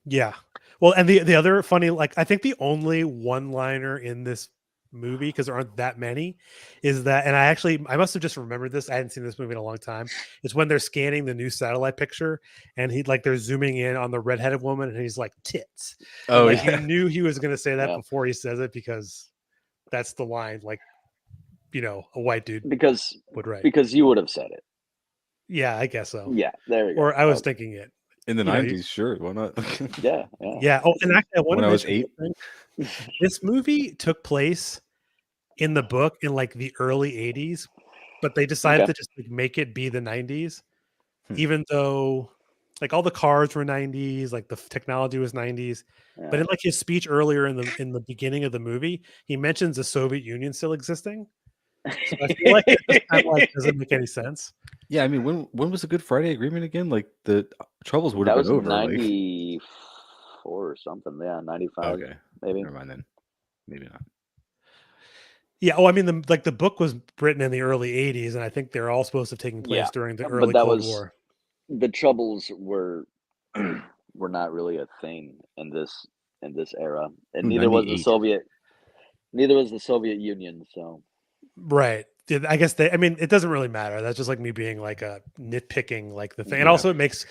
[SPEAKER 2] Yeah. Well, and the other funny, like, I think the only one-liner in this movie, because there aren't that many, is that, and I must have just remembered this. I hadn't seen this movie in a long time. It's when they're scanning the new satellite picture, and they're zooming in on the redheaded woman, and he's like, tits.
[SPEAKER 1] Oh,
[SPEAKER 2] and, like, you knew he was going to say that before he says it, because that's the line, like, a white dude would write.
[SPEAKER 3] Because you would have said it.
[SPEAKER 2] Yeah, I guess so.
[SPEAKER 3] Yeah, there you go.
[SPEAKER 2] Or I was thinking it.
[SPEAKER 1] In the 90s, sure, why not?
[SPEAKER 3] Yeah.
[SPEAKER 2] Oh, and actually, I want
[SPEAKER 1] when
[SPEAKER 2] to
[SPEAKER 1] I was 8.
[SPEAKER 2] This movie took place in the book in like the early 80s, but they decided to just like make it be the 90s, even though like all the cars were 90s, like the technology was 90s. Yeah. But in like his speech earlier in the beginning of the movie, he mentions the Soviet Union still existing. So I feel like it just kind of like doesn't make any sense.
[SPEAKER 1] Yeah, I mean, when was the Good Friday Agreement again? Like the troubles would have
[SPEAKER 3] That
[SPEAKER 1] been
[SPEAKER 3] was
[SPEAKER 1] over. Like
[SPEAKER 3] 94 or something. Yeah, 95
[SPEAKER 1] okay,
[SPEAKER 3] maybe.
[SPEAKER 1] never mind then. Maybe not.
[SPEAKER 2] Yeah. Oh, I mean, the book was written in the early '80s, and I think they're all supposed to have taken place
[SPEAKER 3] Yeah,
[SPEAKER 2] during the
[SPEAKER 3] but
[SPEAKER 2] early
[SPEAKER 3] that
[SPEAKER 2] Cold
[SPEAKER 3] was
[SPEAKER 2] War.
[SPEAKER 3] the troubles were were not really a thing in this era, and
[SPEAKER 1] Ooh,
[SPEAKER 3] neither was the
[SPEAKER 1] 98.
[SPEAKER 3] Soviet Union. So
[SPEAKER 2] Right. I guess I mean, it doesn't really matter. That's just like me being like a nitpicking like the thing. And
[SPEAKER 1] Yeah.
[SPEAKER 2] also it makes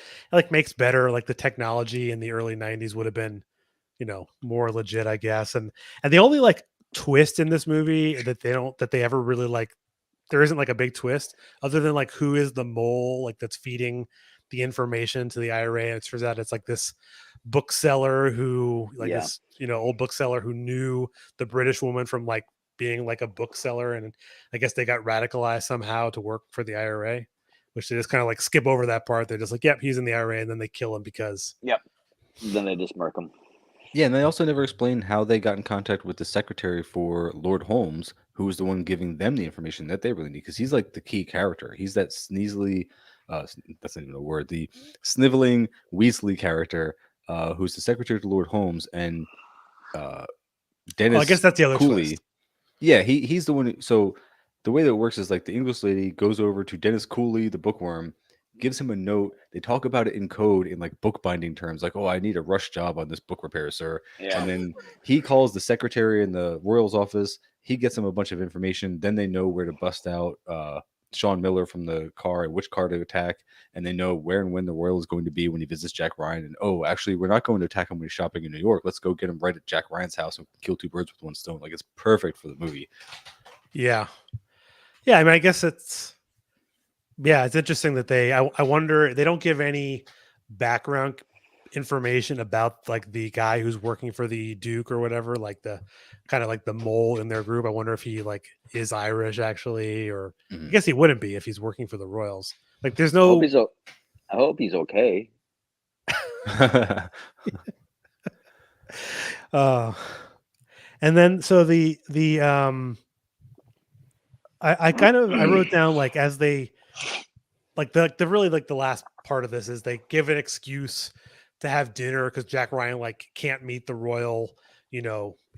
[SPEAKER 2] better like the technology in the early '90s would have been, more legit, I guess. And the only like twist in this movie that they ever really like, there isn't like a big twist other than like who is the mole like that's feeding the information to the IRA. And it turns out it's like this bookseller who like
[SPEAKER 3] yeah,
[SPEAKER 2] this, old bookseller who knew the British woman from like being like a bookseller, and I guess they got radicalized somehow to work for the IRA, which they just kind of like skip over that part. They're just like, yep, he's in the IRA, and then they kill him because
[SPEAKER 3] yep. Then they just murk them.
[SPEAKER 1] Yeah, and they also never explained how they got in contact with the secretary for Lord Holmes, who was the one giving them the information that they really need, because he's like the key character. He's that sneezely, that's not even a word, the sniveling Weasley character, who's the secretary to Lord Holmes, and Dennis
[SPEAKER 2] I guess that's the other
[SPEAKER 1] Cooley.
[SPEAKER 2] twist.
[SPEAKER 1] Yeah, he's the one. So the way that it works is like the English lady goes over to Dennis Cooley, the bookworm, gives him a note. They talk about it in code in like bookbinding terms, like, "Oh, I need a rush job on this book repair, sir."
[SPEAKER 3] Yeah.
[SPEAKER 1] And then he calls the secretary in the Royals office. He gets them a bunch of information. Then they know where to bust out Sean Miller from the car and which car to attack, and they know where and when the Royal is going to be when he visits Jack Ryan. And oh, actually, we're not going to attack him when he's shopping in New York. Let's go get him right at Jack Ryan's house and kill two birds with one stone. Like it's perfect for the movie.
[SPEAKER 2] Yeah. I mean, I guess it's interesting that I wonder, they don't give any background information about like the guy who's working for the Duke or whatever, like the kind of like the mole in their group. I wonder if he like is Irish actually, or I guess he wouldn't be if he's working for the Royals. Like there's no.
[SPEAKER 3] I hope he's okay.
[SPEAKER 2] And then so I wrote down like as they like the really like the last part of this is they give an excuse to have dinner because Jack Ryan like can't meet the royal,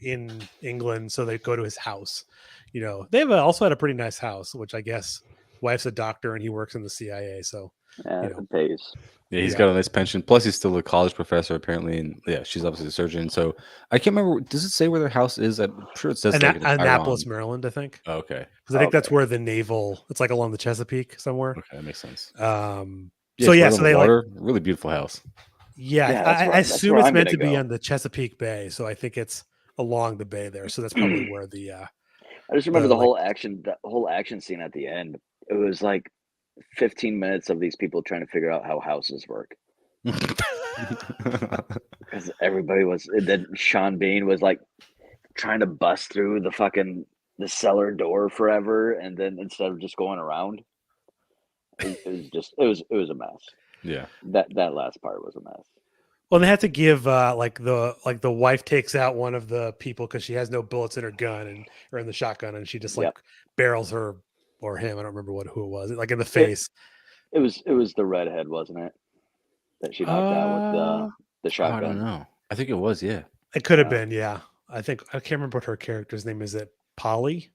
[SPEAKER 2] in England, so they go to his house. They've also had a pretty nice house, which I guess wife's a doctor and he works in the CIA, so
[SPEAKER 3] It pays.
[SPEAKER 1] Yeah, he's got a nice pension. Plus, he's still a college professor apparently, and yeah, she's obviously a surgeon. So I can't remember. Does it say where their house is? I'm sure it says like in
[SPEAKER 2] Annapolis, Maryland, I think.
[SPEAKER 1] Oh, okay,
[SPEAKER 2] because I think that's where the naval. It's like along the Chesapeake somewhere.
[SPEAKER 1] Okay, that makes sense.
[SPEAKER 2] Yeah,
[SPEAKER 1] so they water, like really beautiful house.
[SPEAKER 2] Yeah, I assume it's meant to be on the Chesapeake Bay, so I think it's along the bay there. So that's probably where the.
[SPEAKER 3] I just remember the whole action scene at the end. It was like 15 minutes of these people trying to figure out how houses work. Because everybody was. Then Sean Bean was like trying to bust through the cellar door forever, and then instead of just going around, it was a mess.
[SPEAKER 1] Yeah,
[SPEAKER 3] that last part was a mess.
[SPEAKER 2] Well, they had to give the wife takes out one of the people because she has no bullets in her gun or in the shotgun, and she just like barrels her or him. I don't remember who it was. Like in the face.
[SPEAKER 3] It was the redhead, wasn't it? That she knocked out with the shotgun.
[SPEAKER 1] I don't know. I think it was. Yeah,
[SPEAKER 2] it could have been. Yeah, I can't remember what her character's name is. It Polly?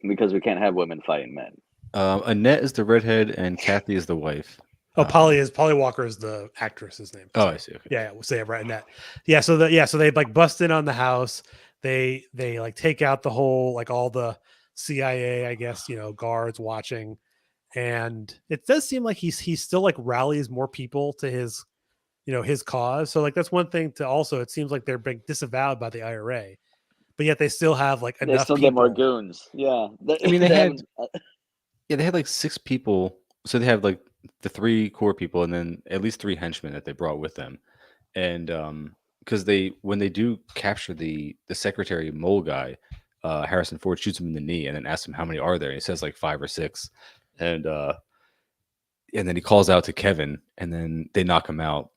[SPEAKER 3] Because we can't have women fighting men.
[SPEAKER 1] Annette is the redhead, and Kathy is the wife.
[SPEAKER 2] Oh, Polly Walker is the actress's name.
[SPEAKER 1] Oh, I see. Okay.
[SPEAKER 2] Yeah, we'll say it right in that. Yeah, so they like bust in on the house. They like take out the whole like all the CIA, I guess, guards watching, and it does seem like he still like rallies more people to his, his cause. So like that's one thing to also. It seems like they're being disavowed by the IRA, but yet they still have like enough.
[SPEAKER 3] They still
[SPEAKER 2] people.
[SPEAKER 3] get more goons. Yeah,
[SPEAKER 1] I mean they had like 6 people. So they have like the 3 core people and then at least 3 henchmen that they brought with them. And because when they do capture the secretary mole guy, Harrison Ford shoots him in the knee and then asks him how many are there. And he says like 5 or 6. And then he calls out to Kevin and then they knock him out.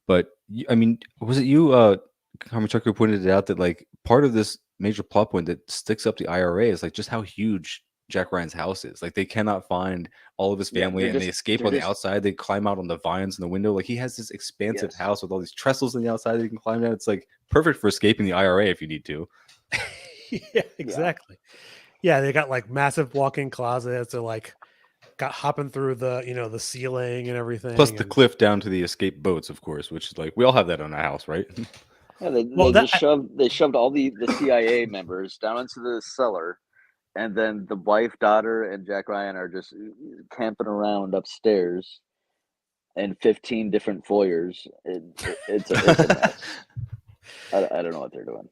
[SPEAKER 1] But I mean, was it you, Commie Trucker, who pointed it out that like part of this major plot point that sticks up the IRA is like just how huge Jack Ryan's house is. Like they cannot find all of his family, and they escape on the outside. They climb out on the vines in the window. Like he has this expansive house with all these trestles on the outside that you can climb down. It's like perfect for escaping the IRA if you need to.
[SPEAKER 2] Yeah, exactly. Yeah, they got like massive walk-in closets. They're like got hopping through the the ceiling and everything.
[SPEAKER 1] Plus the cliff down to the escape boats, of course, which is like we all have that on our house, right?
[SPEAKER 3] Yeah, they shoved all the CIA members down into the cellar, and then the wife, daughter, and Jack Ryan are just camping around upstairs in 15 different foyers. It's a mess. I don't know what they're doing.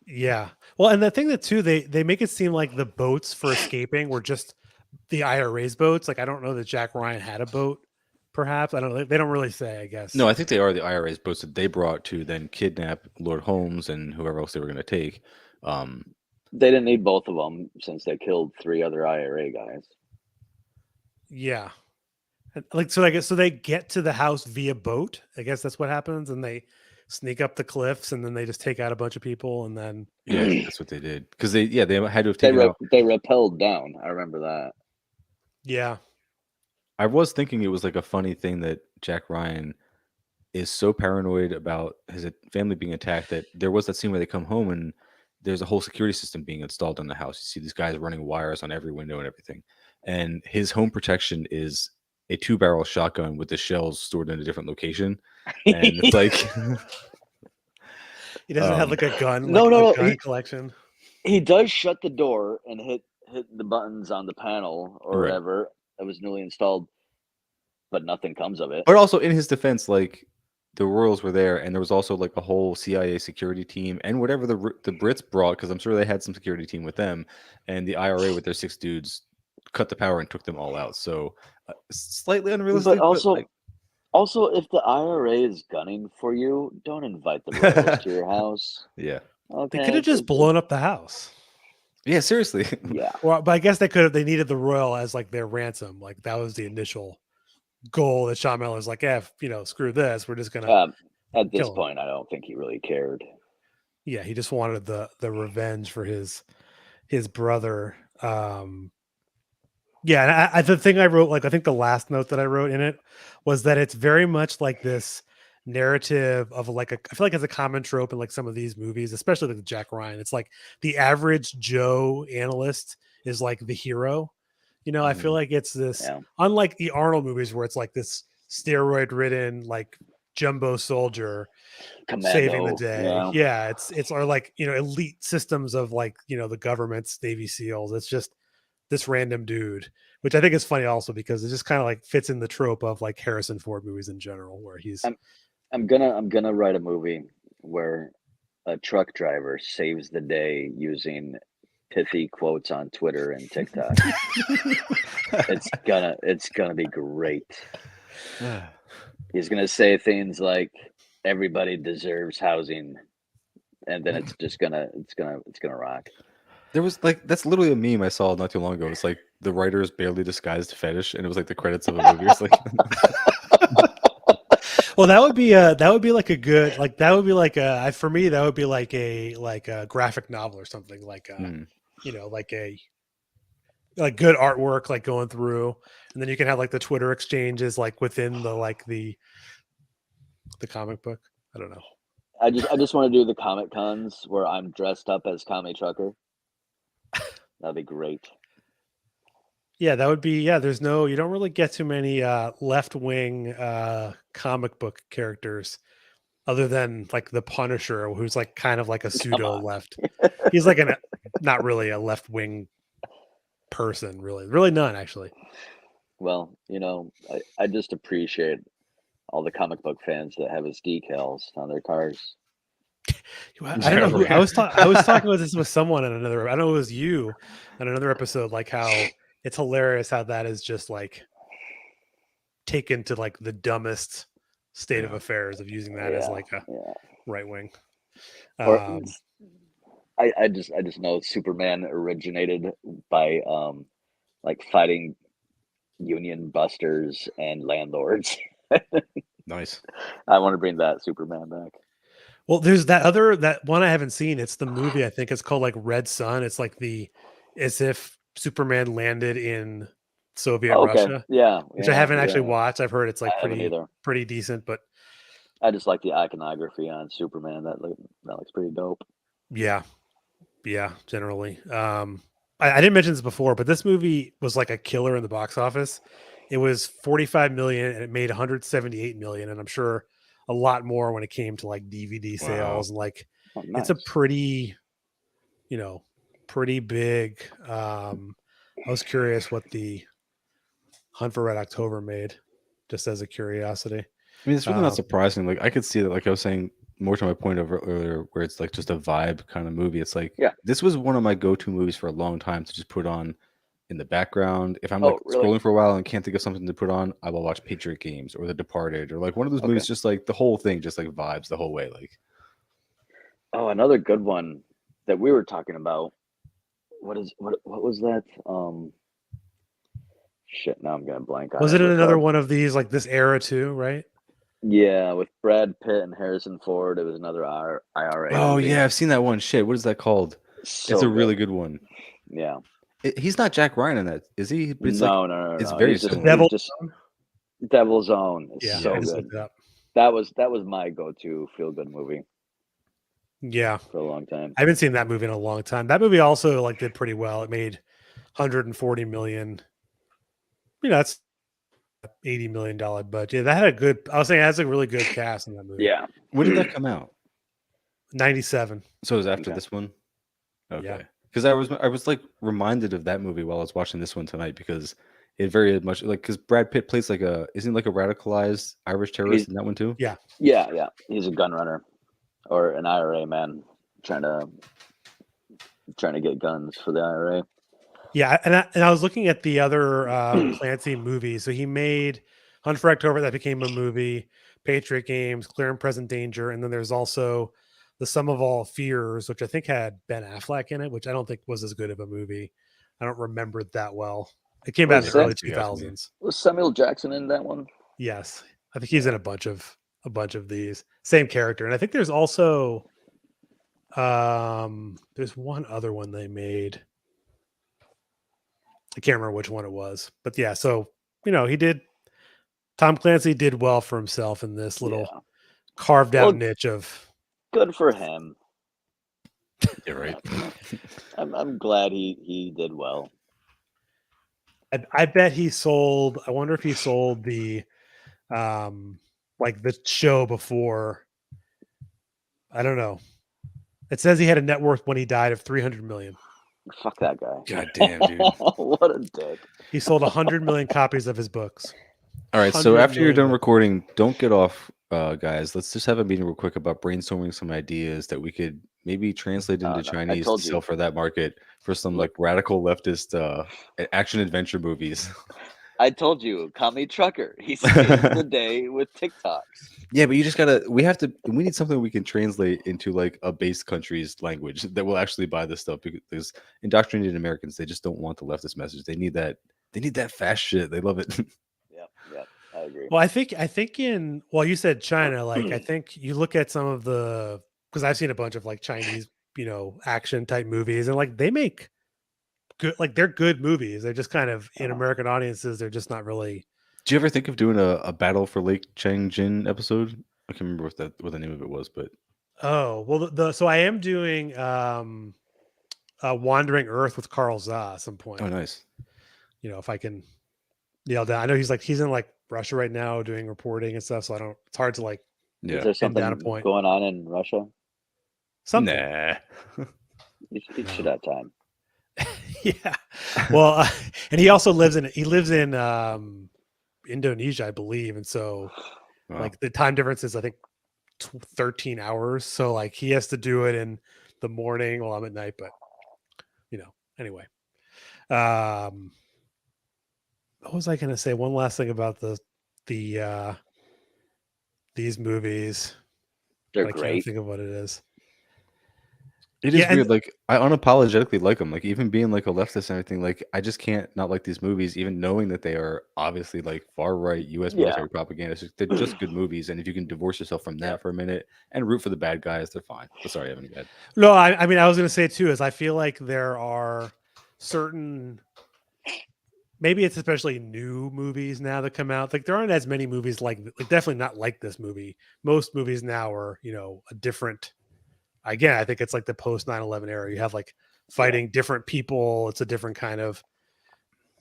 [SPEAKER 2] Yeah. Well, and the thing that too, they make it seem like the boats for escaping were just the IRA's boats. Like I don't know that Jack Ryan had a boat. Perhaps I don't know. They don't really say. I guess.
[SPEAKER 1] No, I think they are the IRA's boats that they brought to then kidnap Lord Holmes and whoever else they were going to take.
[SPEAKER 3] They didn't need both of them since they killed 3 other IRA guys.
[SPEAKER 2] Yeah. Like so, I guess so. They get to the house via boat. I guess that's what happens, and they sneak up the cliffs, and then they just take out a bunch of people, and then
[SPEAKER 1] that's what they did because they had to have taken out.
[SPEAKER 3] They rappelled down. I remember that.
[SPEAKER 2] Yeah.
[SPEAKER 1] I was thinking it was like a funny thing that Jack Ryan is so paranoid about his family being attacked that there was that scene where they come home and there's a whole security system being installed in the house. You see these guys running wires on every window and everything. And his home protection is a 2-barrel shotgun with the shells stored in a different location. And it's like
[SPEAKER 2] he doesn't have like a gun. Gun collection.
[SPEAKER 3] He does shut the door and hit the buttons on the panel or whatever that was newly installed, but nothing comes of it.
[SPEAKER 1] But also in his defense, like the Royals were there, and there was also like a whole CIA security team and whatever the Brits brought, because I'm sure they had some security team with them, and the IRA with their 6 dudes cut the power and took them all out. So slightly unrealistic.
[SPEAKER 3] But also, if the IRA is gunning for you, don't invite the Royals to your house.
[SPEAKER 1] Yeah.
[SPEAKER 2] Okay. They could have just blown up the house.
[SPEAKER 1] Yeah, seriously.
[SPEAKER 3] Yeah.
[SPEAKER 2] Well, but I guess they could have. They needed the Royal as like their ransom. Like that was the initial goal that Sean Miller's like, screw this. We're just gonna.
[SPEAKER 3] At this point, I don't think he really cared.
[SPEAKER 2] Yeah, he just wanted the revenge for his brother. Yeah, and the thing I wrote, like I think the last note that I wrote in it was that it's very much like this narrative of like I feel like it's a common trope in like some of these movies, especially like the Jack Ryan. It's like the average Joe analyst is like the hero. I feel like it's this unlike the Arnold movies where it's like this steroid ridden like jumbo soldier saving the day. Yeah, it's our like elite systems of like the government's Navy SEALs. It's just this random dude, which I think is funny also because it just kind of like fits in the trope of like Harrison Ford movies in general, where he's.
[SPEAKER 3] I'm gonna write a movie where a truck driver saves the day using pithy quotes on Twitter and TikTok. It's gonna be great. He's gonna say things like everybody deserves housing, and then it's gonna rock.
[SPEAKER 1] There was like that's literally a meme I saw not too long ago. It's like the writer's barely disguised fetish, and it was like the credits of a movie. It's like
[SPEAKER 2] well, that would be like a good that would be like a for me that would be like a graphic novel or something like like good artwork like going through, and then you can have like the Twitter exchanges like within the comic book. I don't know.
[SPEAKER 3] I just want to do the Comic Cons where I'm dressed up as Commie Trucker. That'd be great.
[SPEAKER 2] Yeah, that would be. Yeah, you don't really get too many left-wing comic book characters other than like the Punisher, who's like kind of like a pseudo left. He's like not really a left-wing person, really none actually.
[SPEAKER 3] Well, I just appreciate all the comic book fans that have his decals on their cars.
[SPEAKER 2] I don't know. I was talking about this with someone in another. I don't know it was you on another episode. Like how it's hilarious how that is just like taken to like the dumbest state of affairs of using that as like a right wing.
[SPEAKER 3] I just know Superman originated by like fighting union busters and landlords.
[SPEAKER 1] Nice.
[SPEAKER 3] I want to bring that Superman back.
[SPEAKER 2] Well, there's that one I haven't seen. It's the movie. I think it's called like Red Sun. It's like as if Superman landed in Soviet Russia.
[SPEAKER 3] Yeah.
[SPEAKER 2] Which I haven't actually watched. I've heard it's like pretty decent, but
[SPEAKER 3] I just like the iconography on Superman. That looks pretty dope.
[SPEAKER 2] Yeah, generally. I didn't mention this before, but this movie was like a killer in the box office. It was 45 million and it made 178 million, and I'm sure a lot more when it came to like DVD sales. And like it's a pretty big. I was curious what the Hunt for Red October made, just as a curiosity.
[SPEAKER 1] I mean, it's really not surprising. Like I could see that, like I was saying more to my point of earlier, where it's like just a vibe kind of movie. It's like, this was one of my go-to movies for a long time to just put on in the background. If I'm scrolling for a while and can't think of something to put on, I will watch Patriot Games or The Departed or like one of those movies. Just like the whole thing, just like vibes the whole way. Like,
[SPEAKER 3] another good one that we were talking about. What was that? Shit, now I'm gonna blank on it.
[SPEAKER 2] Was it another one of these like this era too, right?
[SPEAKER 3] Yeah, with Brad Pitt and Harrison Ford. It was another IRA.
[SPEAKER 1] Oh movie. Yeah, I've seen that one. Shit, what is that called? It's a really good one.
[SPEAKER 3] Yeah,
[SPEAKER 1] he's not Jack Ryan in that, is he? But it's
[SPEAKER 3] no.
[SPEAKER 1] It's very
[SPEAKER 3] similar. Devil's Own. It's so good. That was my go-to feel-good movie.
[SPEAKER 2] Yeah,
[SPEAKER 3] for a long time.
[SPEAKER 2] I haven't seen that movie in a long time. That movie also like did pretty well. It made 140 million. That's $80 million budget. That had a good. I was saying it has a really good cast in that movie.
[SPEAKER 3] Yeah.
[SPEAKER 1] When did that come out?
[SPEAKER 2] 97.
[SPEAKER 1] So it was after this one. Okay. Yeah. Because I was like reminded of that movie while I was watching this one tonight, because it very much like, because Brad Pitt plays like isn't like a radicalized Irish terrorist in that one too?
[SPEAKER 2] Yeah.
[SPEAKER 3] He's a gun runner or an IRA man trying to get guns for the IRA.
[SPEAKER 2] Yeah, and I was looking at the other Clancy movies. So he made Hunt for October, that became a movie, Patriot Games, Clear and Present Danger, and then there's also The Sum of All Fears, which I think had Ben Affleck in it, which I don't think was as good of a movie. I don't remember it that well. It came out in the early 2000s.
[SPEAKER 3] Was Samuel Jackson in that one?
[SPEAKER 2] Yes, I think he's in a bunch of these. Same character, and I think there's also there's one other one they made. I can't remember which one it was, but yeah. So Tom Clancy did well for himself in this little carved out niche of.
[SPEAKER 3] Good for him.
[SPEAKER 1] Yeah, right.
[SPEAKER 3] I'm glad he did well.
[SPEAKER 2] I bet he sold. I wonder if he sold the, like the show before. I don't know. It says he had a net worth when he died of 300 million.
[SPEAKER 3] Fuck that guy.
[SPEAKER 1] God damn, dude.
[SPEAKER 3] What a dick.
[SPEAKER 2] He sold 100 million copies of his books.
[SPEAKER 1] All right, so after you're done recording, don't get off, guys. Let's just have a meeting real quick about brainstorming some ideas that we could maybe translate into Chinese to sell for that market for some like radical leftist action adventure movies.
[SPEAKER 3] I told you, Commie Trucker. He saves the day with TikToks. Yeah,
[SPEAKER 1] but you just we need something we can translate into like a base country's language that will actually buy this stuff, because indoctrinated Americans, they just don't want the leftist message. They need that fast shit. They love it.
[SPEAKER 3] Yep, I agree.
[SPEAKER 2] Well, I think you said China, like I think you look at some of the, because I've seen a bunch of like Chinese, action type movies, and like they make good, like they're good movies. They're just kind of in American audiences, they're just not really.
[SPEAKER 1] Do you ever think of doing a Battle for Lake Changjin episode? I can't remember what the name of it was, but
[SPEAKER 2] so I am doing Wandering Earth with Carl Za at some point.
[SPEAKER 1] Oh, nice.
[SPEAKER 2] If I can nail down. I know he's in like Russia right now doing reporting and stuff, so it's hard to like.
[SPEAKER 3] Yeah. Is there something down a point going on in Russia?
[SPEAKER 2] Something.
[SPEAKER 1] Nah.
[SPEAKER 3] You should have time.
[SPEAKER 2] Yeah. Well, and he also lives in Indonesia, I believe, and so like the time difference is I think 13 hours. So like he has to do it in the morning while I'm at night. But anyway. What was I going to say? One last thing about these movies.
[SPEAKER 3] They're
[SPEAKER 2] I
[SPEAKER 3] great.
[SPEAKER 2] can't think of what it is.
[SPEAKER 1] It is weird. Like I unapologetically like them. Like even being like a leftist and everything. Like I just can't not like these movies, even knowing that they are obviously like far right U.S. military propaganda. They're just good movies, and if you can divorce yourself from that for a minute and root for the bad guys, they're fine. But sorry, Evan.
[SPEAKER 2] No, I mean I was going to say too is I feel like there are certain, maybe it's especially new movies now that come out. Like there aren't as many movies like definitely not like this movie. Most movies now are, a different, again, I think it's like the post 9/11 era. You have like fighting different people. It's a different kind of,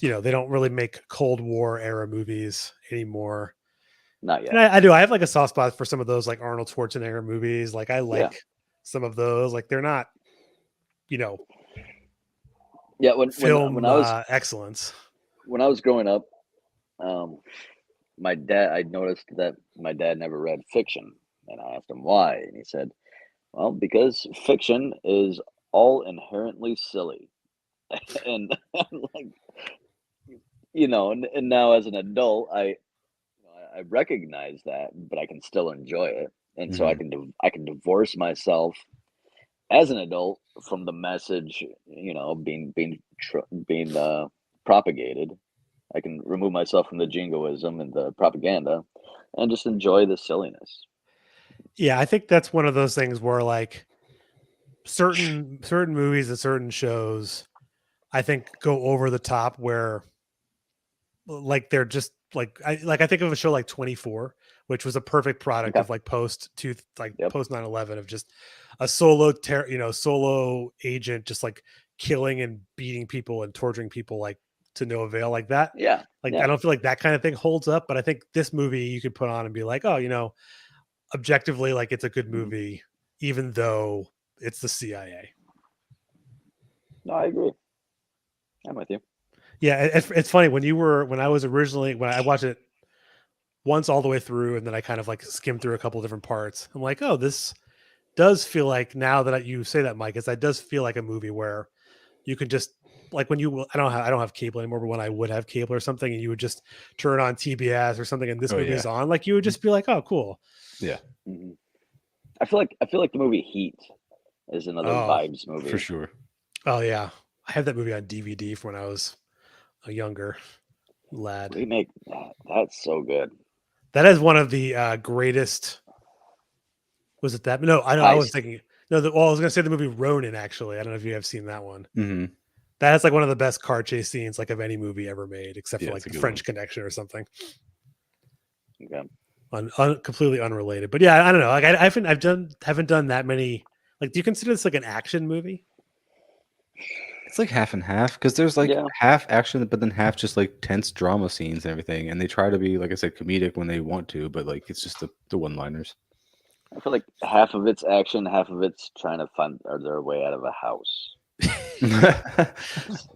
[SPEAKER 2] they don't really make Cold War era movies anymore.
[SPEAKER 3] Not yet.
[SPEAKER 2] And I do. I have like a soft spot for some of those like Arnold Schwarzenegger movies. Like I like some of those. Like they're not, film
[SPEAKER 3] when I was
[SPEAKER 2] excellence.
[SPEAKER 3] When I was growing up, I noticed that my dad never read fiction, and I asked him why, and he said, "Well, because fiction is all inherently silly," and I'm like, and now as an adult, I recognize that, but I can still enjoy it, and so I can divorce myself as an adult from the message, being propagated. I can remove myself from the jingoism and the propaganda, and just enjoy the silliness.
[SPEAKER 2] Yeah, I think that's one of those things where like certain movies and certain shows, I think go over the top where like they're just like I think of a show like 24, which was a perfect product of like post 9/11 of just a solo agent just like killing and beating people and torturing people like to no avail like that. I don't feel like that kind of thing holds up, but I think this movie you could put on and be like, oh, objectively, like it's a good movie, even though it's the CIA.
[SPEAKER 3] No, I agree. I'm with you.
[SPEAKER 2] Yeah, it's funny when I watched it once all the way through, and then I kind of like skimmed through a couple of different parts. I'm like, oh, this does feel like, now that you say that, Mike, that does feel like a movie where you could just like when I don't have cable anymore, but when I would have cable or something, and you would just turn on TBS or something, and this movie is on, like you would just be like, oh, cool.
[SPEAKER 1] Yeah.
[SPEAKER 3] Mm-hmm. I feel like the movie Heat is another vibes movie
[SPEAKER 1] for sure.
[SPEAKER 2] Oh yeah, I had that movie on DVD from when I was a younger lad.
[SPEAKER 3] Remake, that's so good.
[SPEAKER 2] That is one of the greatest. Was it that? No, I was thinking. No, I was going to say the movie Ronin. Actually, I don't know if you have seen that one.
[SPEAKER 1] Mm-hmm.
[SPEAKER 2] That is like one of the best car chase scenes like of any movie ever made, except for like the French Connection or something.
[SPEAKER 3] Okay.
[SPEAKER 2] Completely unrelated, but yeah, I don't know. Like I haven't done that many. Like, do you consider this like an action movie?
[SPEAKER 1] It's like half and half, because there's like half action, but then half just like tense drama scenes and everything. And they try to be, like I said, comedic when they want to, but like it's just the one-liners.
[SPEAKER 3] I feel like half of it's action, half of it's trying to find their way out of a house.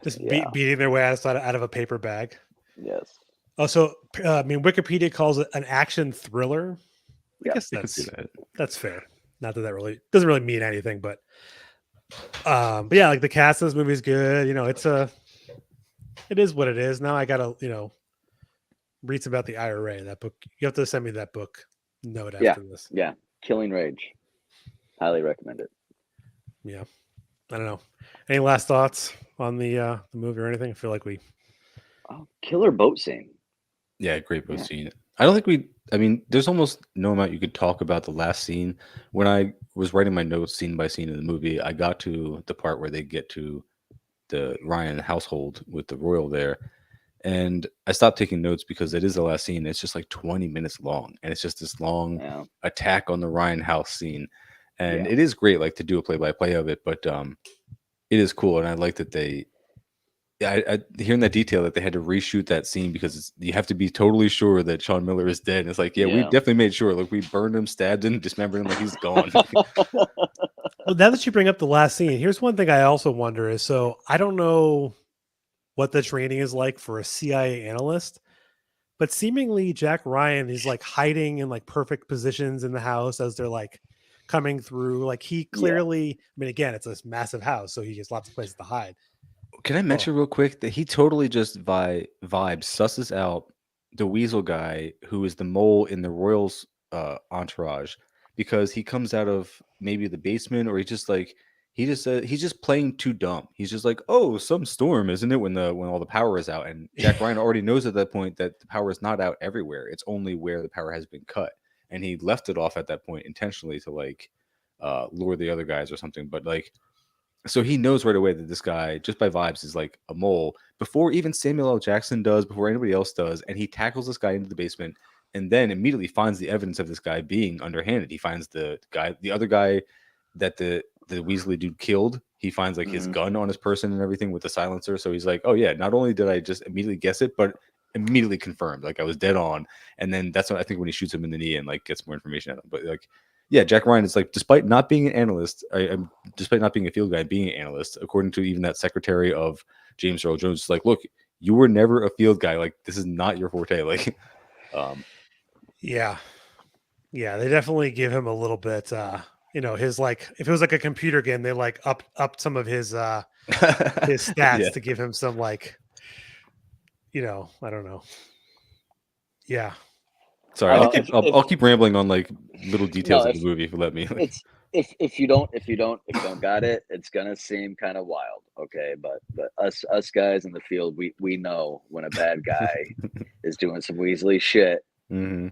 [SPEAKER 2] Just beating their way out of a paper bag.
[SPEAKER 3] Yes.
[SPEAKER 2] Also, Wikipedia calls it an action thriller. I guess that's fair. Not that really doesn't really mean anything, but yeah, like the cast of this movie is good. It is what it is. Now I gotta, read about the IRA in that book. You have to send me that book note after this.
[SPEAKER 3] Yeah. Killing Rage. Highly recommend it.
[SPEAKER 2] Yeah. I don't know. Any last thoughts on the movie or anything? I feel like
[SPEAKER 3] killer boat scene.
[SPEAKER 1] Yeah, great boat scene. I don't think there's almost no amount you could talk about the last scene. When I was writing my notes scene by scene in the movie, I got to the part where they get to the Ryan household with the royal there. And I stopped taking notes because it is the last scene. It's just like 20 minutes long. And it's just this long attack on the Ryan house scene. And it is great, like, to do a play-by-play of it. But it is cool. And I like that I hearing that detail that they had to reshoot that scene because you have to be totally sure that Sean Miller is dead. And it's like, we definitely made sure. Like, we burned him, stabbed him, dismembered him, like he's gone.
[SPEAKER 2] Well, now that you bring up the last scene, here's one thing I also wonder is, so I don't know what the training is like for a CIA analyst, but seemingly Jack Ryan is like hiding in like perfect positions in the house as they're like coming through. Like he clearly, again, it's this massive house, so he has lots of places to hide.
[SPEAKER 1] Can I mention real quick that he totally just susses out the weasel guy who is the mole in the Royals entourage, because he comes out of maybe the basement, or he's just playing too dumb. He's just like, oh, some storm, isn't it, when all the power is out? And Jack Ryan already knows at that point that the power is not out everywhere. It's only where the power has been cut. And he left it off at that point intentionally to like lure the other guys or something. But like, So he knows right away that this guy, just by vibes, is like a mole before even Samuel L. Jackson does, before anybody else does. And he tackles this guy into the basement and then immediately finds the evidence of this guy being underhanded. He finds the other guy that the Weasley dude killed. He finds like his gun on his person and everything with the silencer. So he's like, oh yeah, not only did I just immediately guess it, but immediately confirmed, like I was dead on. And then that's when I think when he shoots him in the knee and like gets more information out of him. But like, yeah, Jack Ryan is like, despite not being an analyst, despite not being a field guy, being an analyst, according to even that secretary of James Earl Jones, like, look, you were never a field guy. Like, this is not your forte. Like,
[SPEAKER 2] yeah, they definitely give him a little bit. His like, if it was like a computer game, they like up some of his stats to give him some like, I don't know. Yeah.
[SPEAKER 1] Sorry, I'll keep rambling on like little details of the movie if you let me.
[SPEAKER 3] It's if you don't got it, it's gonna seem kind of wild, okay? But us guys in the field, we know when a bad guy is doing some Weasley shit.
[SPEAKER 1] Mm-hmm.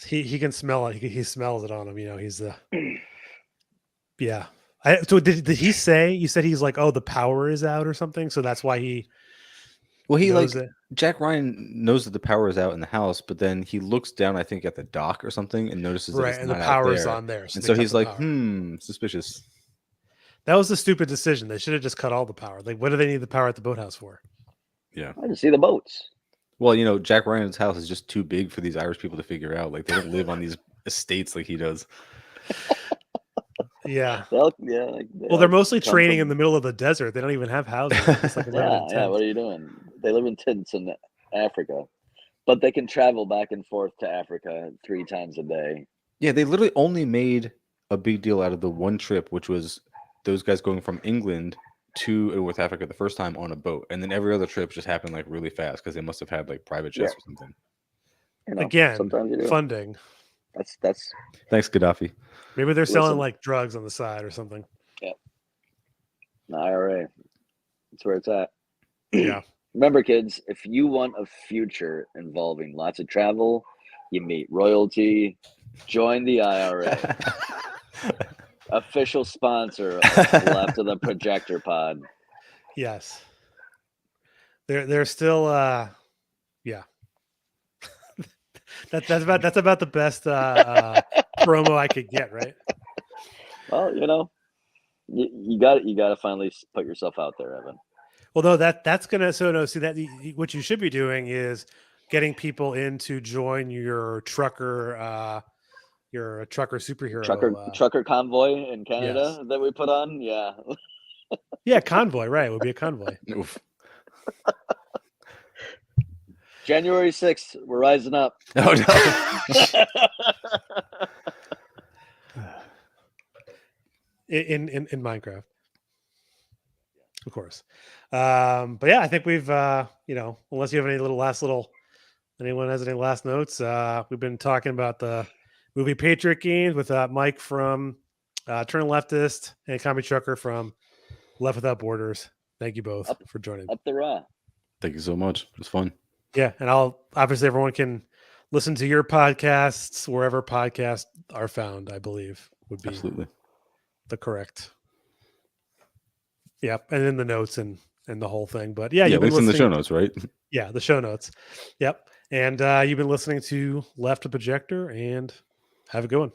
[SPEAKER 2] He can smell it. He smells it on him. He's the yeah. So did he say? You said he's like, oh, the power is out or something. So that's why he.
[SPEAKER 1] Well, he like Jack Ryan knows that the power is out in the house, but then he looks down, I think, at the dock or something, and notices that it's
[SPEAKER 2] and
[SPEAKER 1] not
[SPEAKER 2] the power is
[SPEAKER 1] there.
[SPEAKER 2] on there.
[SPEAKER 1] So he's like, suspicious.
[SPEAKER 2] That was the stupid decision. They should have just cut all the power. Like, what do they need the power at the boathouse for?
[SPEAKER 3] Yeah, I just see the boats.
[SPEAKER 1] Well, Jack Ryan's house is just too big for these Irish people to figure out. Like, they don't live on these estates like he does.
[SPEAKER 2] Yeah.
[SPEAKER 3] Well,
[SPEAKER 2] they're mostly training in the middle of the desert. They don't even have houses. It's like
[SPEAKER 3] yeah. What are you doing? They live in tents in Africa, but they can travel back and forth to Africa 3 times a day.
[SPEAKER 1] Yeah, they literally only made a big deal out of the one trip, which was those guys going from England to North Africa the first time on a boat, and then every other trip just happened like really fast because they must have had like private jets or something.
[SPEAKER 2] Again, funding.
[SPEAKER 3] That's
[SPEAKER 1] thanks, Gaddafi.
[SPEAKER 2] Maybe they're selling like drugs on the side or something.
[SPEAKER 3] Yeah. The IRA. That's where it's at.
[SPEAKER 2] Yeah.
[SPEAKER 3] Remember, kids, if you want a future involving lots of travel, you meet royalty, join the IRA. Official sponsor of Left of the Projector Pod.
[SPEAKER 2] Yes. They're still yeah. That's about the best promo I could get, right?
[SPEAKER 3] Well, you got to finally put yourself out there, Evan.
[SPEAKER 2] Well, no, that's gonna see that what you should be doing is getting people in to join your trucker superhero
[SPEAKER 3] trucker convoy in Canada that we put on. Yeah.
[SPEAKER 2] Yeah, convoy, right? It would be a convoy.
[SPEAKER 1] Oof.
[SPEAKER 3] January 6th, we're rising up.
[SPEAKER 1] Oh no.
[SPEAKER 3] in
[SPEAKER 2] Minecraft, of course. But yeah, I think we've unless you have anyone has any last notes, we've been talking about the movie Patriot games with Mike from Turn Leftist and Commie Trucker from Left Without Borders. Thank you both for joining.
[SPEAKER 3] Up the raw.
[SPEAKER 1] Thank you so much. It was fun.
[SPEAKER 2] Yeah, and obviously everyone can listen to your podcasts wherever podcasts are found. I believe would be
[SPEAKER 1] absolutely
[SPEAKER 2] the correct. Yep, and in the notes and the whole thing. But yeah,
[SPEAKER 1] links in the show notes, right?
[SPEAKER 2] Yeah, the show notes. Yep, and you've been listening to Left of Projector, and have a good one.